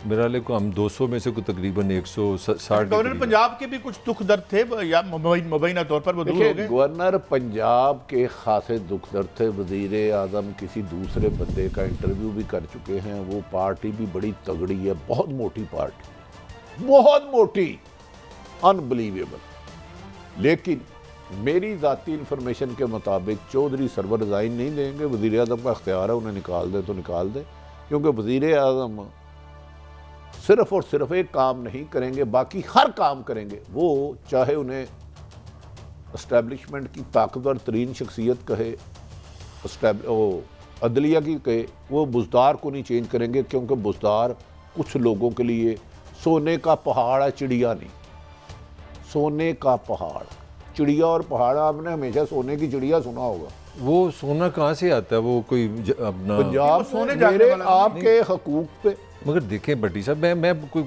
S3: मेरा को हम 200 में से को तकरीबन 160।
S1: गवर्नर पंजाब के भी कुछ दुख दर्द थे या मुबैना तौर पर वो दूर हो गए।
S2: गवर्नर पंजाब के खासे दुख दर्द थे। वज़ीर आज़म किसी दूसरे बंदे का इंटरव्यू भी कर चुके हैं। वो पार्टी भी बड़ी तगड़ी है, बहुत मोटी पार्टी, बहुत मोटी, अनबिलीवेबल। लेकिन मेरी ज़ाती इंफॉर्मेशन के मुताबिक चौधरी सरवर रिज़ाइन नहीं देंगे। वज़ीर आज़म का इख्तियार है, उन्हें निकाल दे तो निकाल दे, क्योंकि वज़ीर आज़म सिर्फ और सिर्फ एक काम नहीं करेंगे, बाकी हर काम करेंगे। वो चाहे उन्हें इस्टेब्लिशमेंट की ताकतवर तरीन शख्सियत कहे, अदलिया की कहे, वो बुज़दार को नहीं चेंज करेंगे, क्योंकि बुज़दार कुछ लोगों के लिए सोने का पहाड़ है, चिड़िया नहीं। सोने का पहाड़, चिड़िया और पहाड़, आपने हमेशा सोने की चिड़िया सुना होगा।
S3: वो सोना कहाँ से आता है? वो कोई अपना
S2: पंजाब सोने मेरे आपके हकूक पे।
S3: मगर देखें भट्टी साहब, मैं कोई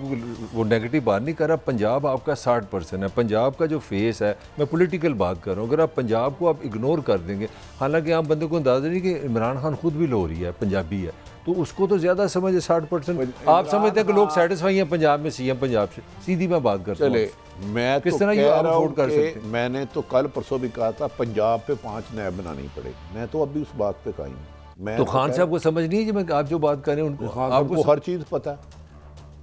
S3: वो नेगेटिव बात नहीं कर रहा। पंजाब आपका 60% है। पंजाब का जो फेस है, मैं पॉलिटिकल बात कर रहा हूँ, अगर आप पंजाब को आप इग्नोर कर देंगे, हालांकि आम बंदे को अंदाज़ा नहीं कि इमरान खान खुद भी लाहौरी है, पंजाबी है, तो उसको तो ज़्यादा समझ है 60%। आप समझते हैं कि लोग सेटिस्फाई हैं पंजाब में, CM पंजाब से? सीधी मैं बात करता हूँ,
S2: मैं
S3: किस तरह ये अफोर्ड कर सकते हैं?
S2: मैंने तो कल परसों भी कहा था पंजाब पे 5 नायब बनानी पड़ेगी। मैं तो अभी उस बात पे कायम हूं।
S3: तो खान साहब को समझ नहीं है, आप जो बात कर रहे हैं,
S2: आपको हर चीज़ पता है।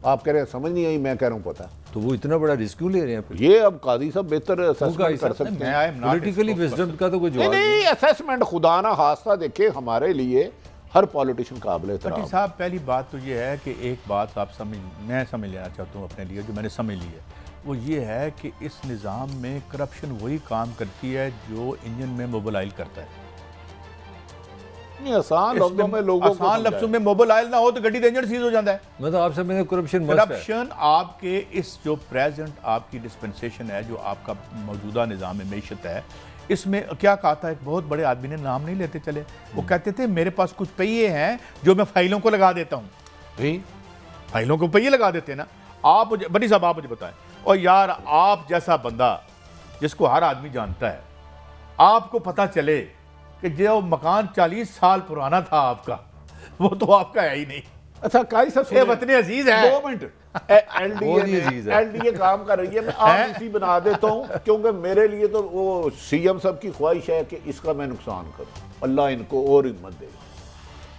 S2: आप कह रहे हैं समझ नहीं आई, मैं कह रहा हूँ पता।
S3: तो वो इतना बड़ा रिस्क क्यों ले रहे हैं फिर?
S2: ये अब कादी साहब बेहतर असेसमेंट कर सकते हैं।
S3: पॉलिटिकली विजडम का तो कोई जवाब
S2: नहीं, असेसमेंट खुदा ना खास्ता देखे हमारे लिए हर पॉलिटिशियन काबिल एहतराम।
S1: साहब पहली बात तो ये है कि एक बात आप मैं समझ लेना चाहता हूँ अपने लिए, जो मैंने समझ ली है, वो ये है कि इस निज़ाम में करप्शन वही काम करती है जो इंजन में मोबाइल करता है।
S2: आसान लफ्जों में लोगों को
S1: आसान लफ्जों में मोबाइल ना हो तो गड्डी इंजन सीज हो जाता है।
S3: मतलब आपसे मैंने
S1: करप्शन आपके इस जो प्रेजेंट आपकी डिस्पेंसेशन है, जो आपका मौजूदा निज़ाम मीशत है, इसमें क्या कहा था एक बहुत बड़े आदमी ने, नाम नहीं लेते चले, वो कहते थे मेरे पास कुछ पहिए हैं जो मैं फाइलों को लगा देता हूँ। फाइलों को पहिए लगा देते हैं ना। आप मुझे बड़ी साहब आप मुझे बताएं, और यार आप जैसा बंदा जिसको हर आदमी जानता है, आपको पता चले कि जो मकान 40 साल पुराना था आपका, वो तो आपका है ही नहीं।
S2: अच्छा काई साहब
S1: वतन अजीज है,
S2: 2 मिनट, एलडीए काम कर रही है, मैं आप बना देता हूँ क्योंकि मेरे लिए तो वो सीएम साहब की ख्वाहिश है कि इसका मैं नुकसान करूँ, अल्लाह इनको और हिम्मत दे।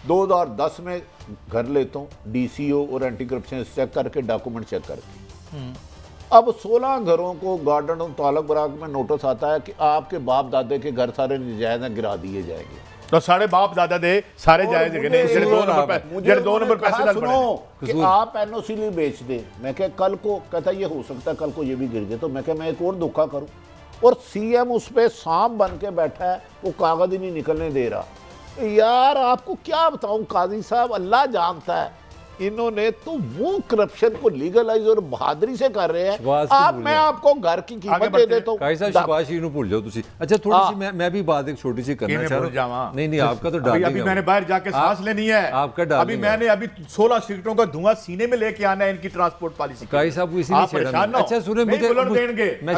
S2: 2010 में घर लेता हूँ डीसीओ और एंटी करप्शन चेक करके, डॉक्यूमेंट चेक करके। अब 16 घरों को गार्डन और तालक बराक में नोटिस आता है कि आपके बाप दादे के घर सारे नजायज गिरा दिए जाएंगे।
S1: तो सारे बाप दादा दे सारे जायज मुझे 2 नंबर पैसे
S2: सुनो कि आप एनओसी लिए बेच दे। मैं क्या कल को कहता ये हो सकता है कल को ये भी गिर जाए, तो मैं क्या मैं एक और धोखा करूं, और सीएम उस पे सांप बन के बैठा है, वो कागज ही नहीं निकलने दे रहा। यार आपको क्या बताऊं काजी साहब, अल्लाह जानता है इन्होंने तो वो करप्शन को लीगलाइज और बहादुरी से कर रहे हैं। आप मैं आपको घर की कीमत दे देता हूं।
S3: काई साहब शबाश जी भूल जाओ तुसी। अच्छा थोड़ी सी मैं भी बात एक छोटी सी करना चाह रहा हूं। नहीं आपका तो डाल
S1: अभी मैंने बाहर जाके सांस लेनी है,
S3: आपका डाल
S1: अभी मैंने अभी 16 सिगरेटों का धुआं सीने में लेके आना है इनकी ट्रांसपोर्ट पॉलिसी।
S3: काई साहब को इसीलिए छेड़ा। अच्छा सुने मुझे मैं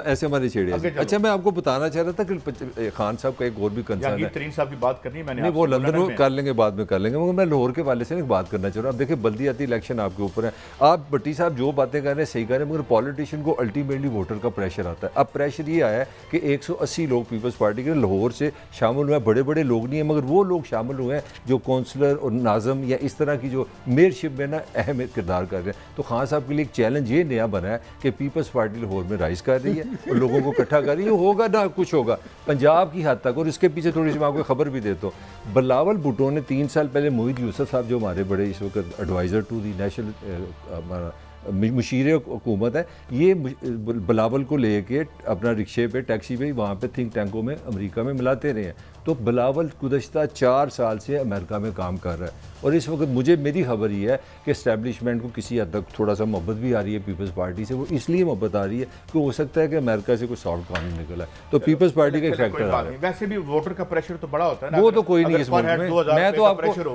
S3: ऐसे हमारे छेड़े। अच्छा मैं आपको बताना चाह रहा था कि खान साहब का एक और भी कंसर्न है,
S1: तरीन साहब की बात करनी है मैंने,
S3: वो लंदन में कर लेंगे, बाद में कर लेंगे, मगर मैं लाहौर के वाले से एक बात करना चाह रहा हूँ। अब देखिए बल्दियाती इलेक्शन आपके ऊपर है, आप भट्टी साहब जो बातें कर रहे हैं सही कर रहे हैं, मगर पॉलिटिशियन को अल्टीमेटली वोटर का प्रेशर आता है। अब प्रेशर ये आया है कि 180 लोग पीपल्स पार्टी के लाहौर से शामिल हुए हैं, बड़े बड़े लोग नहीं हैं, मगर वो लोग शामिल हुए हैं जो काउंसलर और नाज़म या इस तरह की जो मेयरशिप में ना अहम किरदार कर रहे हैं। तो खान साहब के लिए एक चैलेंज ये नया बना है कि पीपल्स पार्टी लाहौर में राइज कर रही है और लोगों को इकट्ठा कर रही है, होगा ना कुछ होगा पंजाब की हद तक। और इसके पीछे थोड़ी सी मैं आपको खबर भी देता हूँ, बिलावल भुट्टो ने 3 साल पहले मोहित यूसुफ साहब जो हमारे बड़े इस वक्त एडवाइज़र टू दी नेशनल मुशीर हुकूमत है, ये बिलावल को लेके अपना रिक्शे पे टैक्सी पे वहाँ पे थिंक टैंकों में अमेरिका में मिलाते रहे हैं। तो बिलावल गुज़श्ता 4 साल से अमेरिका में काम कर रहा है, और इस वक्त मुझे मेरी खबर ये है कि इस्टेब्लिशमेंट को किसी हद तक थोड़ा सा मोहब्बत भी आ रही है पीपल्स पार्टी से। वो इसलिए मोहब्बत आ रही है कि हो सकता है कि अमेरिका से कोई सॉफ्ट कानून निकला है, तो पीपल्स पार्टी का फैक्टर आ रहा है।
S1: वैसे भी वोटर का प्रेशर तो बड़ा होता है ना,
S3: वो तो कोई नहीं इस मुल्क में।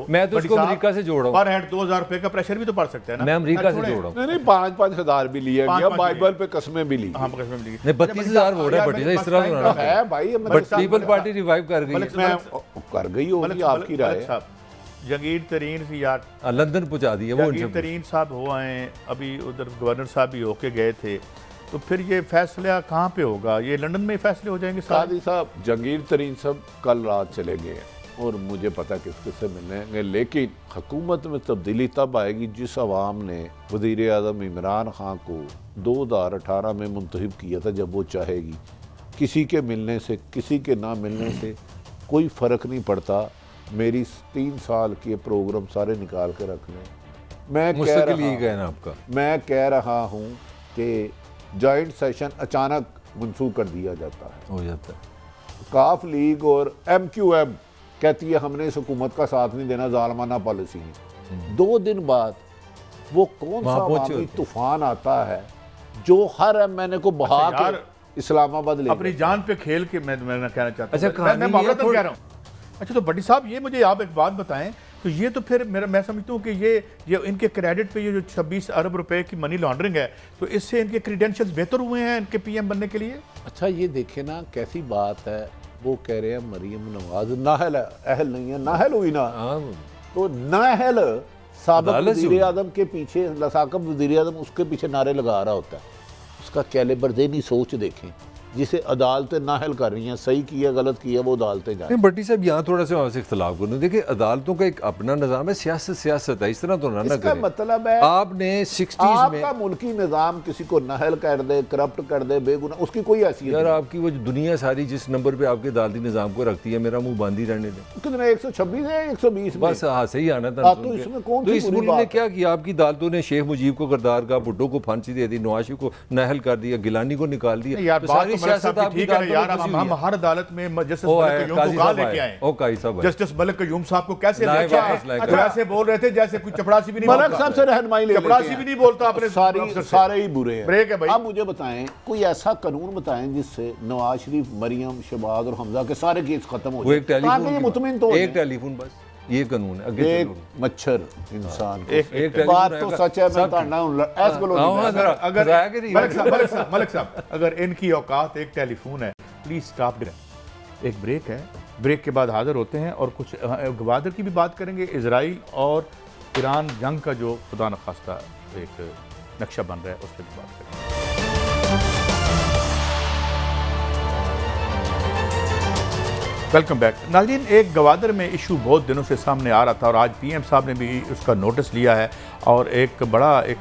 S3: मैं तो इसको अमेरिका से जोड़ रहा हूँ,
S1: पर हेड 2000 रुपए का प्रेशर भी तो पड़ सकता है ना,
S3: मैं अमरीका से जोड़ रहा हूँ।
S2: नहीं 5-5 हज़ार भी लिया गया, बाइबल पे कसमें भी ली।
S3: 32,000 वोट है भट्टी, इस तरह
S2: है भाई,
S3: पीपल पार्टी रिवाइव कर गई
S2: होगी, आपकी राय है।
S1: जगीर तरीन से यार
S3: लंदन पहुंचा दिए, वो
S1: जगीर तरीन साहब हो आए, अभी उधर गवर्नर साहब भी होके गए थे, तो फिर ये फैसला कहाँ पे होगा? ये लंदन में ही फैसले हो जाएंगे
S2: कादी साहब? जगीर तरीन साहब कल रात चले गए और मुझे पता किस किससे मिलेंगे, लेकिन हुकूमत में तब्दीली तब आएगी जिस अवाम ने वज़ीर आज़म इमरान खान को 2018 में मुंतखब किया था, जब वो चाहेगी। किसी के मिलने से किसी के ना मिलने से कोई फ़र्क नहीं पड़ता, मेरी 3 साल के प्रोग्राम सारे निकाल के रख लें। मैं कह रहा हूँ कि जॉइंट सेशन अचानक मंसूख कर दिया जाता है,
S3: हो जाता है।
S2: काफ लीग और MQM कहती है हमने इस हुकूमत का साथ नहीं देना, जालमाना पॉलिसी है। 2 दिन बाद वो कौन सा अवामी तूफान आता है जो हर MNA को बहा के इस्लामाबाद ले
S1: अपनी जान पे खेल के। मैं कहना चाहता हूँ, मैं मामला तो कह रहा हूँ। अच्छा तो भट्टी साहब ये मुझे आप एक बात बताएं, तो ये तो फिर मैं समझता हूँ कि ये इनके क्रेडिट पे ये जो 26 अरब रुपए की मनी लॉन्ड्रिंग है, तो इससे इनके क्रीडेंशियल्स बेहतर हुए हैं इनके PM बनने के लिए।
S2: अच्छा ये देखे ना कैसी बात है, वो कह रहे हैं मरियम नवाज नाहल है, अहल नहीं है, नाहल हुई ना, तो नाहल साबिक वज़ीर आज़म के पीछे, साबिक वज़ीर आज़म उसके पीछे नारे लगा रहा होता है। उसका कैलिबर ज़हनी सोच देखें, जिसे अदालतें नाहल कर रही हैं, सही किया गलत किया वो अदालतें जाए।
S3: भट्टी साहब यहाँ थोड़ा सा आपसे इख्तलाफ करूँ, देखिए अदालतों का एक अपना निज़ाम है, सियासत है, इस तरह तो ना करें।
S2: मतलब है
S3: आपने 60s में
S2: आपका मुल्की निज़ाम किसी को नाहल कर दे, करप्ट कर दे, बेगुनाह, उसकी कोई हैसियत
S3: यार आपकी वो दुनिया सारी जिस नंबर पे आपके अदालती निज़ाम को रखती है, मेरा मुंह बांधी रहने दें।
S2: कितने 126 है 120
S3: बस हाँ सही आना था।
S2: तो इसमें कौन
S3: तो
S2: सी
S3: इस
S2: बुरी
S3: मुल्क
S2: बात
S3: ने
S2: है?
S3: क्या किया, आपकी अदालतों ने शेख मुजीब को गिरदार का, भुट्टो को फांसी दे दी, नवाज शरीफ को नाहल कर दिया, गिलानी को निकाल दिया।
S1: यार
S3: तो
S1: बात
S3: सारी
S1: तो
S3: सियासत आपकी
S1: ठीक है ना यार,
S3: अदालतों में
S1: हम हर अदालत में जस्टिस
S3: ओ
S1: मलिक
S3: है,
S1: कयूम
S3: काजी
S1: को कहाँ
S3: साहब
S1: लेके
S3: आए।
S1: आए?
S3: ओ काजी साहब आए।
S1: जस्टिस मलिक कयूम साहब को कैसे
S3: लाए
S1: लेके आए?
S3: वापस लाए।
S1: तो ऐसे बोल रहे थे जैसे कोई चपड़ासी भी नहीं
S2: मलक
S1: बोलता।
S2: साहब से रहनुमाई ले लेते
S1: चपड़ासी
S2: हैं।
S1: भी नहीं बोलता अपने अफसर से।
S2: सारे ही बुरे हैं।
S1: ब्रेक है भाई।
S2: अब मुझे बताएं कोई ऐसा कानून बताएं जिससे नवाज शरीफ, मरियम, शहबाज और हमजा के सारे केस खत्म हो
S3: वो एक
S2: जाए।
S3: टेलीफोन
S2: मुतमिन तो
S3: एक टेलीफोन बस ये कानून है। आगे
S2: एक
S3: चलो।
S2: मच्छर इंसान को।
S3: एक
S2: बात
S3: टेलीफोन
S2: तो सच है, मैं ऐस बोलो
S1: अगर मलिक साहब अगर इनकी औकात एक टेलीफोन है, प्लीज स्टॉप। एक ब्रेक है, ब्रेक के बाद हाजिर होते हैं और कुछ गवादर की भी बात करेंगे। इजराइल और ईरान जंग का जो खुदा न खास्ता एक नक्शा बन रहा है, उस पर भी बात करेंगे। वेलकम बैक नाज़रीन। एक गवादर में इशू बहुत दिनों से सामने आ रहा था और आज पीएम साहब ने भी उसका नोटिस लिया है और एक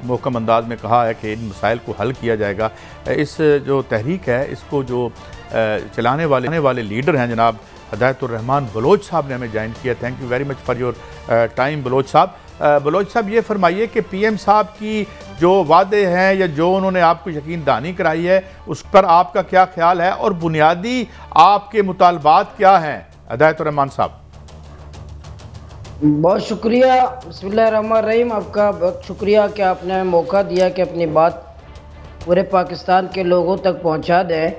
S1: मोहकम अंदाज में कहा है कि इन मसाइल को हल किया जाएगा। इस जो तहरीक है इसको जो चलाने वाले लीडर हैं जनाब हदायतुर रहमान बलोच साहब ने हमें ज्वाइन किया। Thank you very much for your time Baloch साहब। बलोच साहब ये फरमाइए कि पीएम साहब की जो वादे हैं या जो उन्होंने आपको यकीन दहानी कराई है उस पर आपका क्या ख्याल है और बुनियादी आपके मुतालबात क्या हैं हदायतुर रहमान साहब?
S4: बहुत शुक्रिया, बिस्मिल्लाहिर्रहमानिर्रहीम। आपका बहुत शुक्रिया कि आपने मौका दिया कि अपनी बात पूरे पाकिस्तान के लोगों तक पहुंचा दें।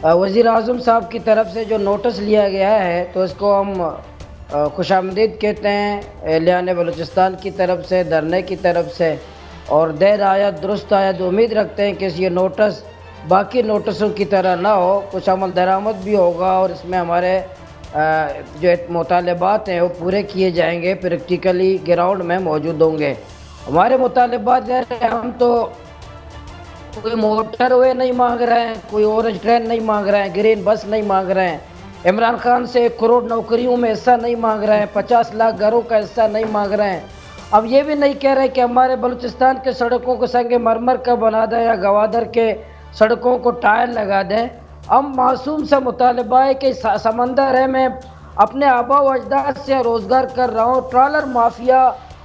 S4: वज़ीर आज़म साहब की तरफ से जो नोटिस लिया गया है तो इसको हम खुशामदीद कहते हैं, एहलियान बलूचिस्तान की तरफ से, धरने की तरफ से, और देर आया दुरुस्त आया। तो उम्मीद रखते हैं कि ये नोटिस बाकी नोटिसों की तरह ना हो, कुछ अमल दरामद भी होगा और इसमें हमारे जो मुतालबात हैं वो पूरे किए जाएंगे, प्रैक्टिकली ग्राउंड में मौजूद होंगे। हमारे मुतालबात हम तो कोई मोटरवे नहीं मांग रहे हैं, कोई ऑरेंज ट्रेन नहीं मांग रहे हैं, ग्रीन बस नहीं मांग रहे हैं, इमरान खान से 1 करोड़ नौकरियों में हिस्सा नहीं मांग रहे हैं, 50 लाख घरों का हिस्सा नहीं मांग रहे हैं। अब ये भी नहीं कह रहे कि हमारे बलूचिस्तान के सड़कों को संगे मरमर का बना दें या गवादर के सड़कों को टायर लगा दें। हम मासूम सा मुतालबा है कि समंदर है, मैं अपने आबा व अजदाद से रोज़गार कर रहा हूँ। ट्रॉलर माफिया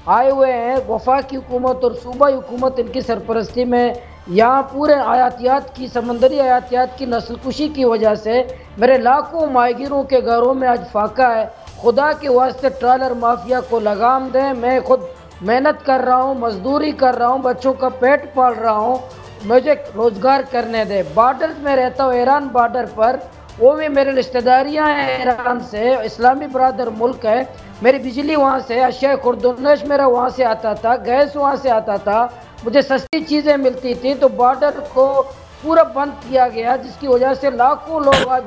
S4: आए हुए हैं, वफाकी हुकूमत और सूबाई हुकूमत इनकी सरपरस्ती में यहाँ पूरे आयातियात की, समंदरी आयातियात की नस्लकुशी की वजह से मेरे लाखों माहिरों के घरों में आज फाका है। खुदा के वास्ते ट्रॉलर माफिया को लगाम दें। मैं खुद मेहनत कर रहा हूँ, मजदूरी कर रहा हूँ, बच्चों का पेट पाल रहा हूँ, मुझे रोज़गार करने दे। बॉर्डर में रहता हूँ, ईरान बॉर्डर पर, वो भी मेरे रिश्तेदारियाँ हैं ईरान से, इस्लामी बरादर मुल्क है, मेरी बिजली वहाँ से, अशिया खुर्दुनश मेरा वहाँ से आता था, गैस वहाँ से आता था, मुझे सस्ती चीज़ें मिलती थी। तो बॉर्डर को पूरा बंद किया गया जिसकी वजह से लाखों लोग आज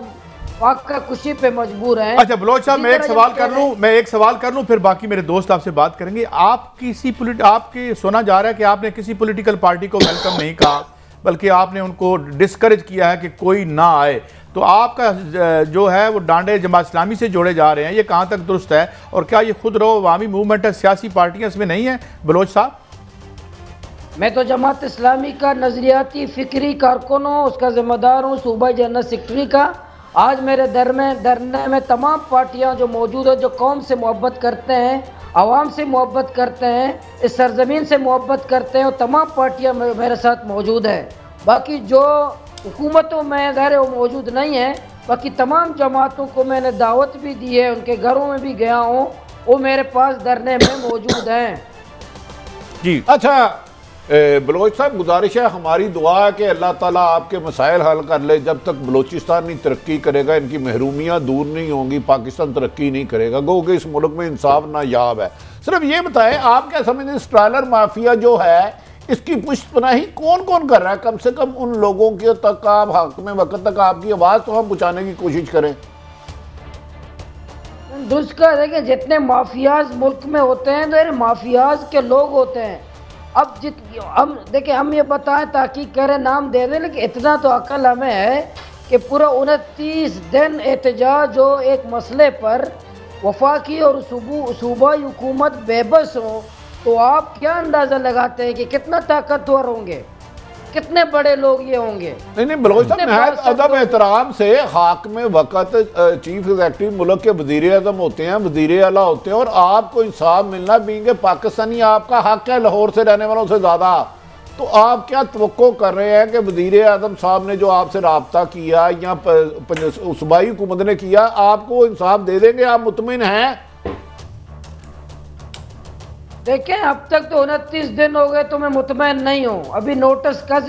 S4: वाक़ा खुशी पे मजबूर हैं।
S1: अच्छा बलोच साहब, मैं एक सवाल कर लूं फिर बाकी मेरे दोस्त आपसे बात करेंगे। आपकी सुना जा रहा है कि आपने किसी पॉलिटिकल पार्टी को वेलकम नहीं कहा, बल्कि आपने उनको डिस्करेज किया है कि कोई ना आए। तो आपका जो है वो डांडे जमात इस्लामी से जोड़े जा रहे हैं, ये कहाँ तक दुरुस्त है? और क्या ये खुद रो अवामी मूवमेंट है, सियासी पार्टियाँ इसमें नहीं है? बलोच साहब,
S4: मैं तो जमात इस्लामी का नज़रियाती फ़िक्री कारकुन हूँ, उसका ज़िम्मेदार हूँ, सूबाई जनरल सेक्रेटरी का। आज मेरे धरने में तमाम पार्टियाँ जो मौजूद है, जो कौम से मोहब्बत करते हैं, आवाम से मोहब्बत करते हैं, इस सरजमीन से मोहब्बत करते हैं, और तमाम पार्टियाँ मेरे साथ मौजूद है। बाकी जो हुकूमतों में ज़ाहिर वो मौजूद नहीं है, बाकी तमाम जमातों को मैंने दावत भी दी है, उनके घरों में भी गया हूँ, वो मेरे पास धरने में मौजूद हैं
S1: जी।
S2: अच्छा बलोच साहब, गुजारिश है, हमारी दुआ है कि अल्लाह ताला आपके मसाइल हल कर ले। जब तक बलोचिस्तान नहीं तरक्की करेगा, इनकी महरूमियाँ दूर नहीं होंगी, पाकिस्तान तरक्की नहीं करेगा। गो कि इस मुल्क में इंसाफ नायाब है। सिर्फ ये बताएं, आप क्या समझते हैं इस ट्रॉलर माफिया जो है इसकी पुष्टपनाही कौन कौन कर रहा है? कम से कम उन लोगों के तक आप हक में वक्त तक आपकी आवाज़ तो हम पहुँचाने की कोशिश करें।
S4: दुरुस्त का देखिए, जितने माफियाज मुल्क में होते हैं तो माफियाज के लोग होते हैं। अब हम देखिए, हम ये बताएं ताकि करें, नाम दे दें, लेकिन इतना तो अकल हमें है कि पूरा 29 दिन एहतजाज हो एक मसले पर, वफाकी और सूबाई हुकूमत बेबस हो, तो आप क्या अंदाज़ा लगाते हैं कि कितना ताकतवर होंगे, कितने बड़े लोग ये होंगे?
S2: नहीं बलोच साहब नहायत अदब एहतराम से हाकिम वक़्त चीफ एग्जीक्यूटिव मुल्क के वज़ीर आज़म होते हैं, वज़ीर आला होते हैं, और आपको इंसाफ मिलना बीइंग पाकिस्तानी आपका हक है लाहौर से रहने वालों से ज़्यादा। तो आप क्या तवक्को कर रहे हैं कि वज़ीर आज़म साहब ने जो आपसे रब्ता किया या सूबाई हुकूमत ने किया, आपको इंसाफ दे देंगे? आप मुतमिन हैं?
S4: देखें, अब तक तो 29 दिन हो गए तो मैं मुतमैन नहीं हूँ। अभी नोटिस कज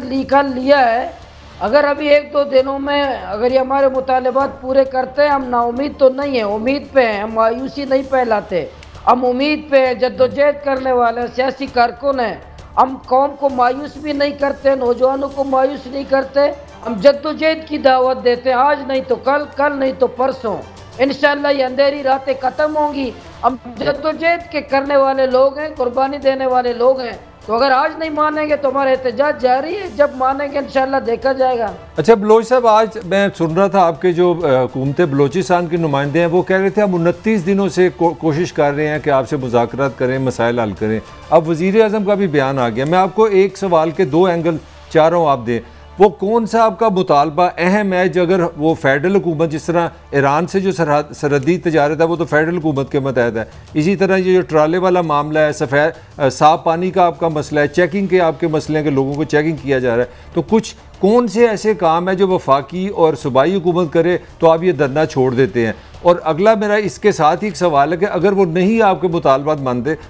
S4: लिया है, अगर अभी 1-2 दिनों में अगर ये हमारे मुतालबात पूरे करते हैं, हम नाउमीद तो नहीं है, उम्मीद पे हैं, हम मायूसी नहीं फैलाते, हम उम्मीद पे हैं, जद्दोजहद करने वाले सियासी कारकुन हैं, हम कौम को मायूस भी नहीं करते, नौजवानों को मायूस नहीं करते, हम जद्दोजहद की दावत देते हैं, आज नहीं तो कल, कल नहीं तो परसों, इंशाअल्लाह ये अंधेरी रातें ख़त्म होंगी। हम जद्दोजहद के करने वाले लोग हैं, कुर्बानी देने वाले लोग हैं, तो अगर आज नहीं मानेंगे तो हमारा एहतजाज जारी है, जब मानेंगे इंशाअल्लाह देखा जाएगा।
S3: अच्छा बलोच साहब, आज मैं सुन रहा था आपके जो हुकूमत बलोचिस्तान के नुमाइंदे हैं वो कह रहे थे हम 29 दिनों से कोशिश कर रहे हैं कि आपसे मुज़ाकरात करें, मसाइल हल करें। अब वज़ीर आज़म का भी बयान आ गया। मैं आपको एक सवाल के 2 एंगल चाह रहा हूँ आप दें, वो कौन सा आपका मुतालबा अहम है? जो अगर वो फेडरल हुकूमत, जिस तरह ईरान से जो सरहदी तजारत है वो तो फेडरल हुकूमत के मतहत है, इसी तरह ये जो ट्राले वाला मामला है, साफ पानी का आपका मसला है, चेकिंग के आपके मसले हैं कि लोगों को चेकिंग किया जा रहा है, तो कुछ कौन से ऐसे काम है जो वफाकी और सूबाई हुकूमत करे तो आप ये धरना छोड़ देते हैं? और अगला मेरा इसके साथ ही एक सवाल है कि अगर वो नहीं आपके मुतालबात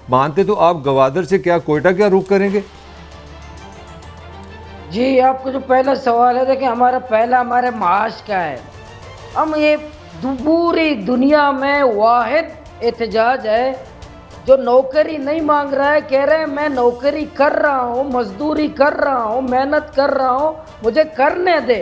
S3: मानते तो आप गवादर से क्या कोयटा क्या रुख करेंगे?
S4: जी, आपको जो पहला सवाल है, देखिए हमारे माश का है, हम ये पूरी दुनिया में वाहिद एहतजाज है जो नौकरी नहीं मांग रहा है, कह रहे हैं मैं नौकरी कर रहा हूँ, मजदूरी कर रहा हूँ, मेहनत कर रहा हूँ, मुझे करने दे।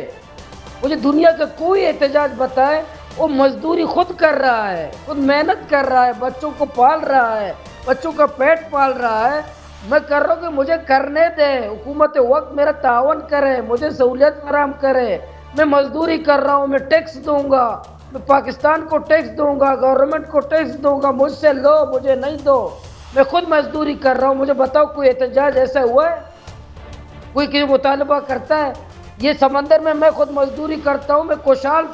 S4: मुझे दुनिया का कोई एहतजाज बताए वो मजदूरी खुद कर रहा है, खुद मेहनत कर रहा है, बच्चों को पाल रहा है, बच्चों का पेट पाल रहा है, मैं कर रहा हूँ कि मुझे करने दे, हुकूमत वक्त मेरा तावन करे, मुझे सहूलियत फराहम करे। मैं मजदूरी कर रहा हूँ, मैं टैक्स दूंगा, मैं पाकिस्तान को टैक्स दूंगा, गवर्नमेंट को टैक्स दूंगा, मुझसे लो, मुझे नहीं दो, मैं खुद मजदूरी कर रहा हूँ। मुझे बताओ कोई एहतजाज ऐसा हुआ है? कोई किसी मुतालबा करता है? ये समंदर में मैं खुद मजदूरी करता हूँ, मैं खुशहाल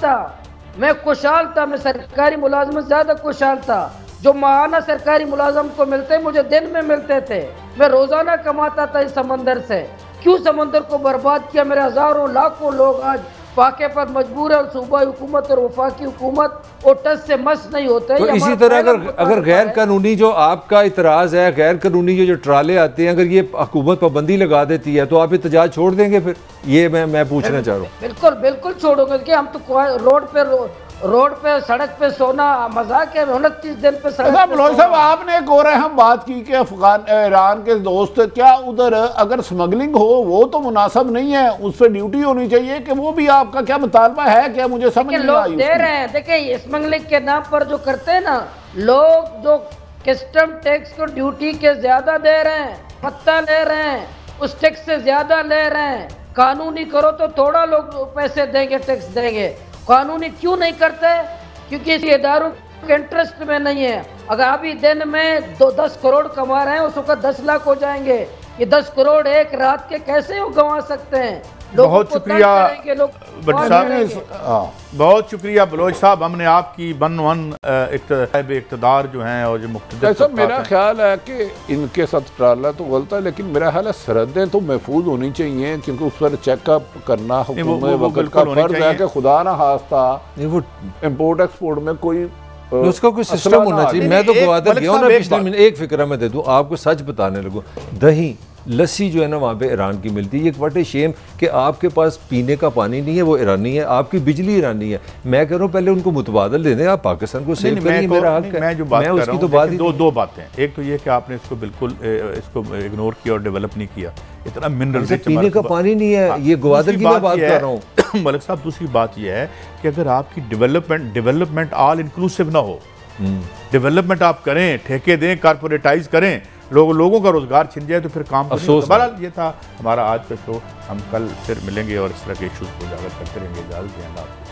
S4: था, मैं सरकारी मुलाजमत ज़्यादा खुशहाल था। जो माहाना सरकारी मुलाजम को मिलते मुझे दिन में मिलते थे, मैं रोज़ाना कमाता था इस समंदर से। क्यों समंदर को बर्बाद किया? मेरे हज़ारों लाखों लोग आज फाके पर मजबूर है और सूबाई हुकूमत और वफाकी हुकूमत वो टस से मस नहीं होते।
S3: तो इसी तरह अगर गैर कानूनी जो आपका इतराज़ है, गैर कानूनी जो ट्राले आते हैं, अगर ये हुकूमत पाबंदी लगा देती है तो आप एहतजाज छोड़ देंगे फिर? ये मैं पूछना चाह रहा हूँ।
S4: बिल्कुल बिल्कुल छोड़ोगे कि हम तो रोड पे सड़क पे सोना मजाक है। 29 दिन पे सड़क
S2: साहब आपने एक और अहम बात की कि ईरान के दोस्त, क्या उधर अगर स्मगलिंग हो वो तो मुनासिब नहीं है, उस पर ड्यूटी होनी चाहिए कि वो भी आपका क्या मुतालबा है? क्या मुझे समझ नहीं आई।
S4: लोग दे रहे हैं, देखिए स्मगलिंग के नाम पर जो करते हैं ना लोग, जो कस्टम टैक्स को ड्यूटी के ज्यादा दे रहे हैं, पत्ता ले रहे हैं, उस टैक्स से ज्यादा ले रहे हैं। कानूनी करो तो थोड़ा लोग पैसे देंगे, टैक्स देंगे। कानूनी क्यों नहीं करते? क्योंकि इस इदारों के इंटरेस्ट में नहीं है। अगर अभी दिन में 10 करोड़ कमा रहे हैं, उस वक्त 10 लाख हो जाएंगे। ये 10 करोड़ एक रात के कैसे वो गंवा सकते हैं?
S1: बहुत शुक्रिया भट्टी साहब, बहुत शुक्रिया बलोच साहब। हमने आपकी इक़्तिदार जो हैं और जो मुख्तलिफ,
S2: मेरा ख्याल है कि इनके साथ ट्राला तो गलत है, लेकिन मेरा ख्याल है सरहदें तो महफूज होनी चाहिए, क्योंकि उस पर चेकअप करना हुकूमत का फर्ज है कि खुदा ना खास्ता वो इम्पोर्ट एक्सपोर्ट में कोई
S3: उसका कोई सिस्टम होना चाहिए। मैं तो गवादर गया हूँ ना पिछले महीने, एक फिक्र मैं दे दूँ आपको, सच बताने लगूँ, दही लस्सी जो है ना वहाँ पे ईरान की मिलती है। एक व्हाट ए शेम कि आपके पास पीने का पानी नहीं है, वो ईरानी है, आपकी बिजली ईरानी है। मैं कह रहा हूँ पहले उनको मुतबादल दे दें, आप पाकिस्तान को सेव करिए, मेरा हक है।
S1: मैं जो बात कर रहा हूँ, बात दो बातें, एक तो ये कि आपने इसको बिल्कुल इसको इग्नोर किया और डेवलप नहीं किया। इतना मिनरल
S3: पीने का पानी नहीं है, ये गवादर की मैं बात कर रहा हूँ।
S1: मलिक साहब, दूसरी बात यह है कि अगर आपकी डेवलपमेंट ऑल इंक्लूसिव ना हो, डेवलपमेंट आप करें, ठेके दें, कारपोरेटाइज करें, लोगों का रोज़गार छिन जाए तो फिर काम
S3: अफसोस।
S1: बहरहाल ये था हमारा आज का शो। हम कल फिर मिलेंगे और इस तरह के इशूज़ को उजागर करते रहेंगे। इजाज़त दें, अल्लाह हाफ़िज़।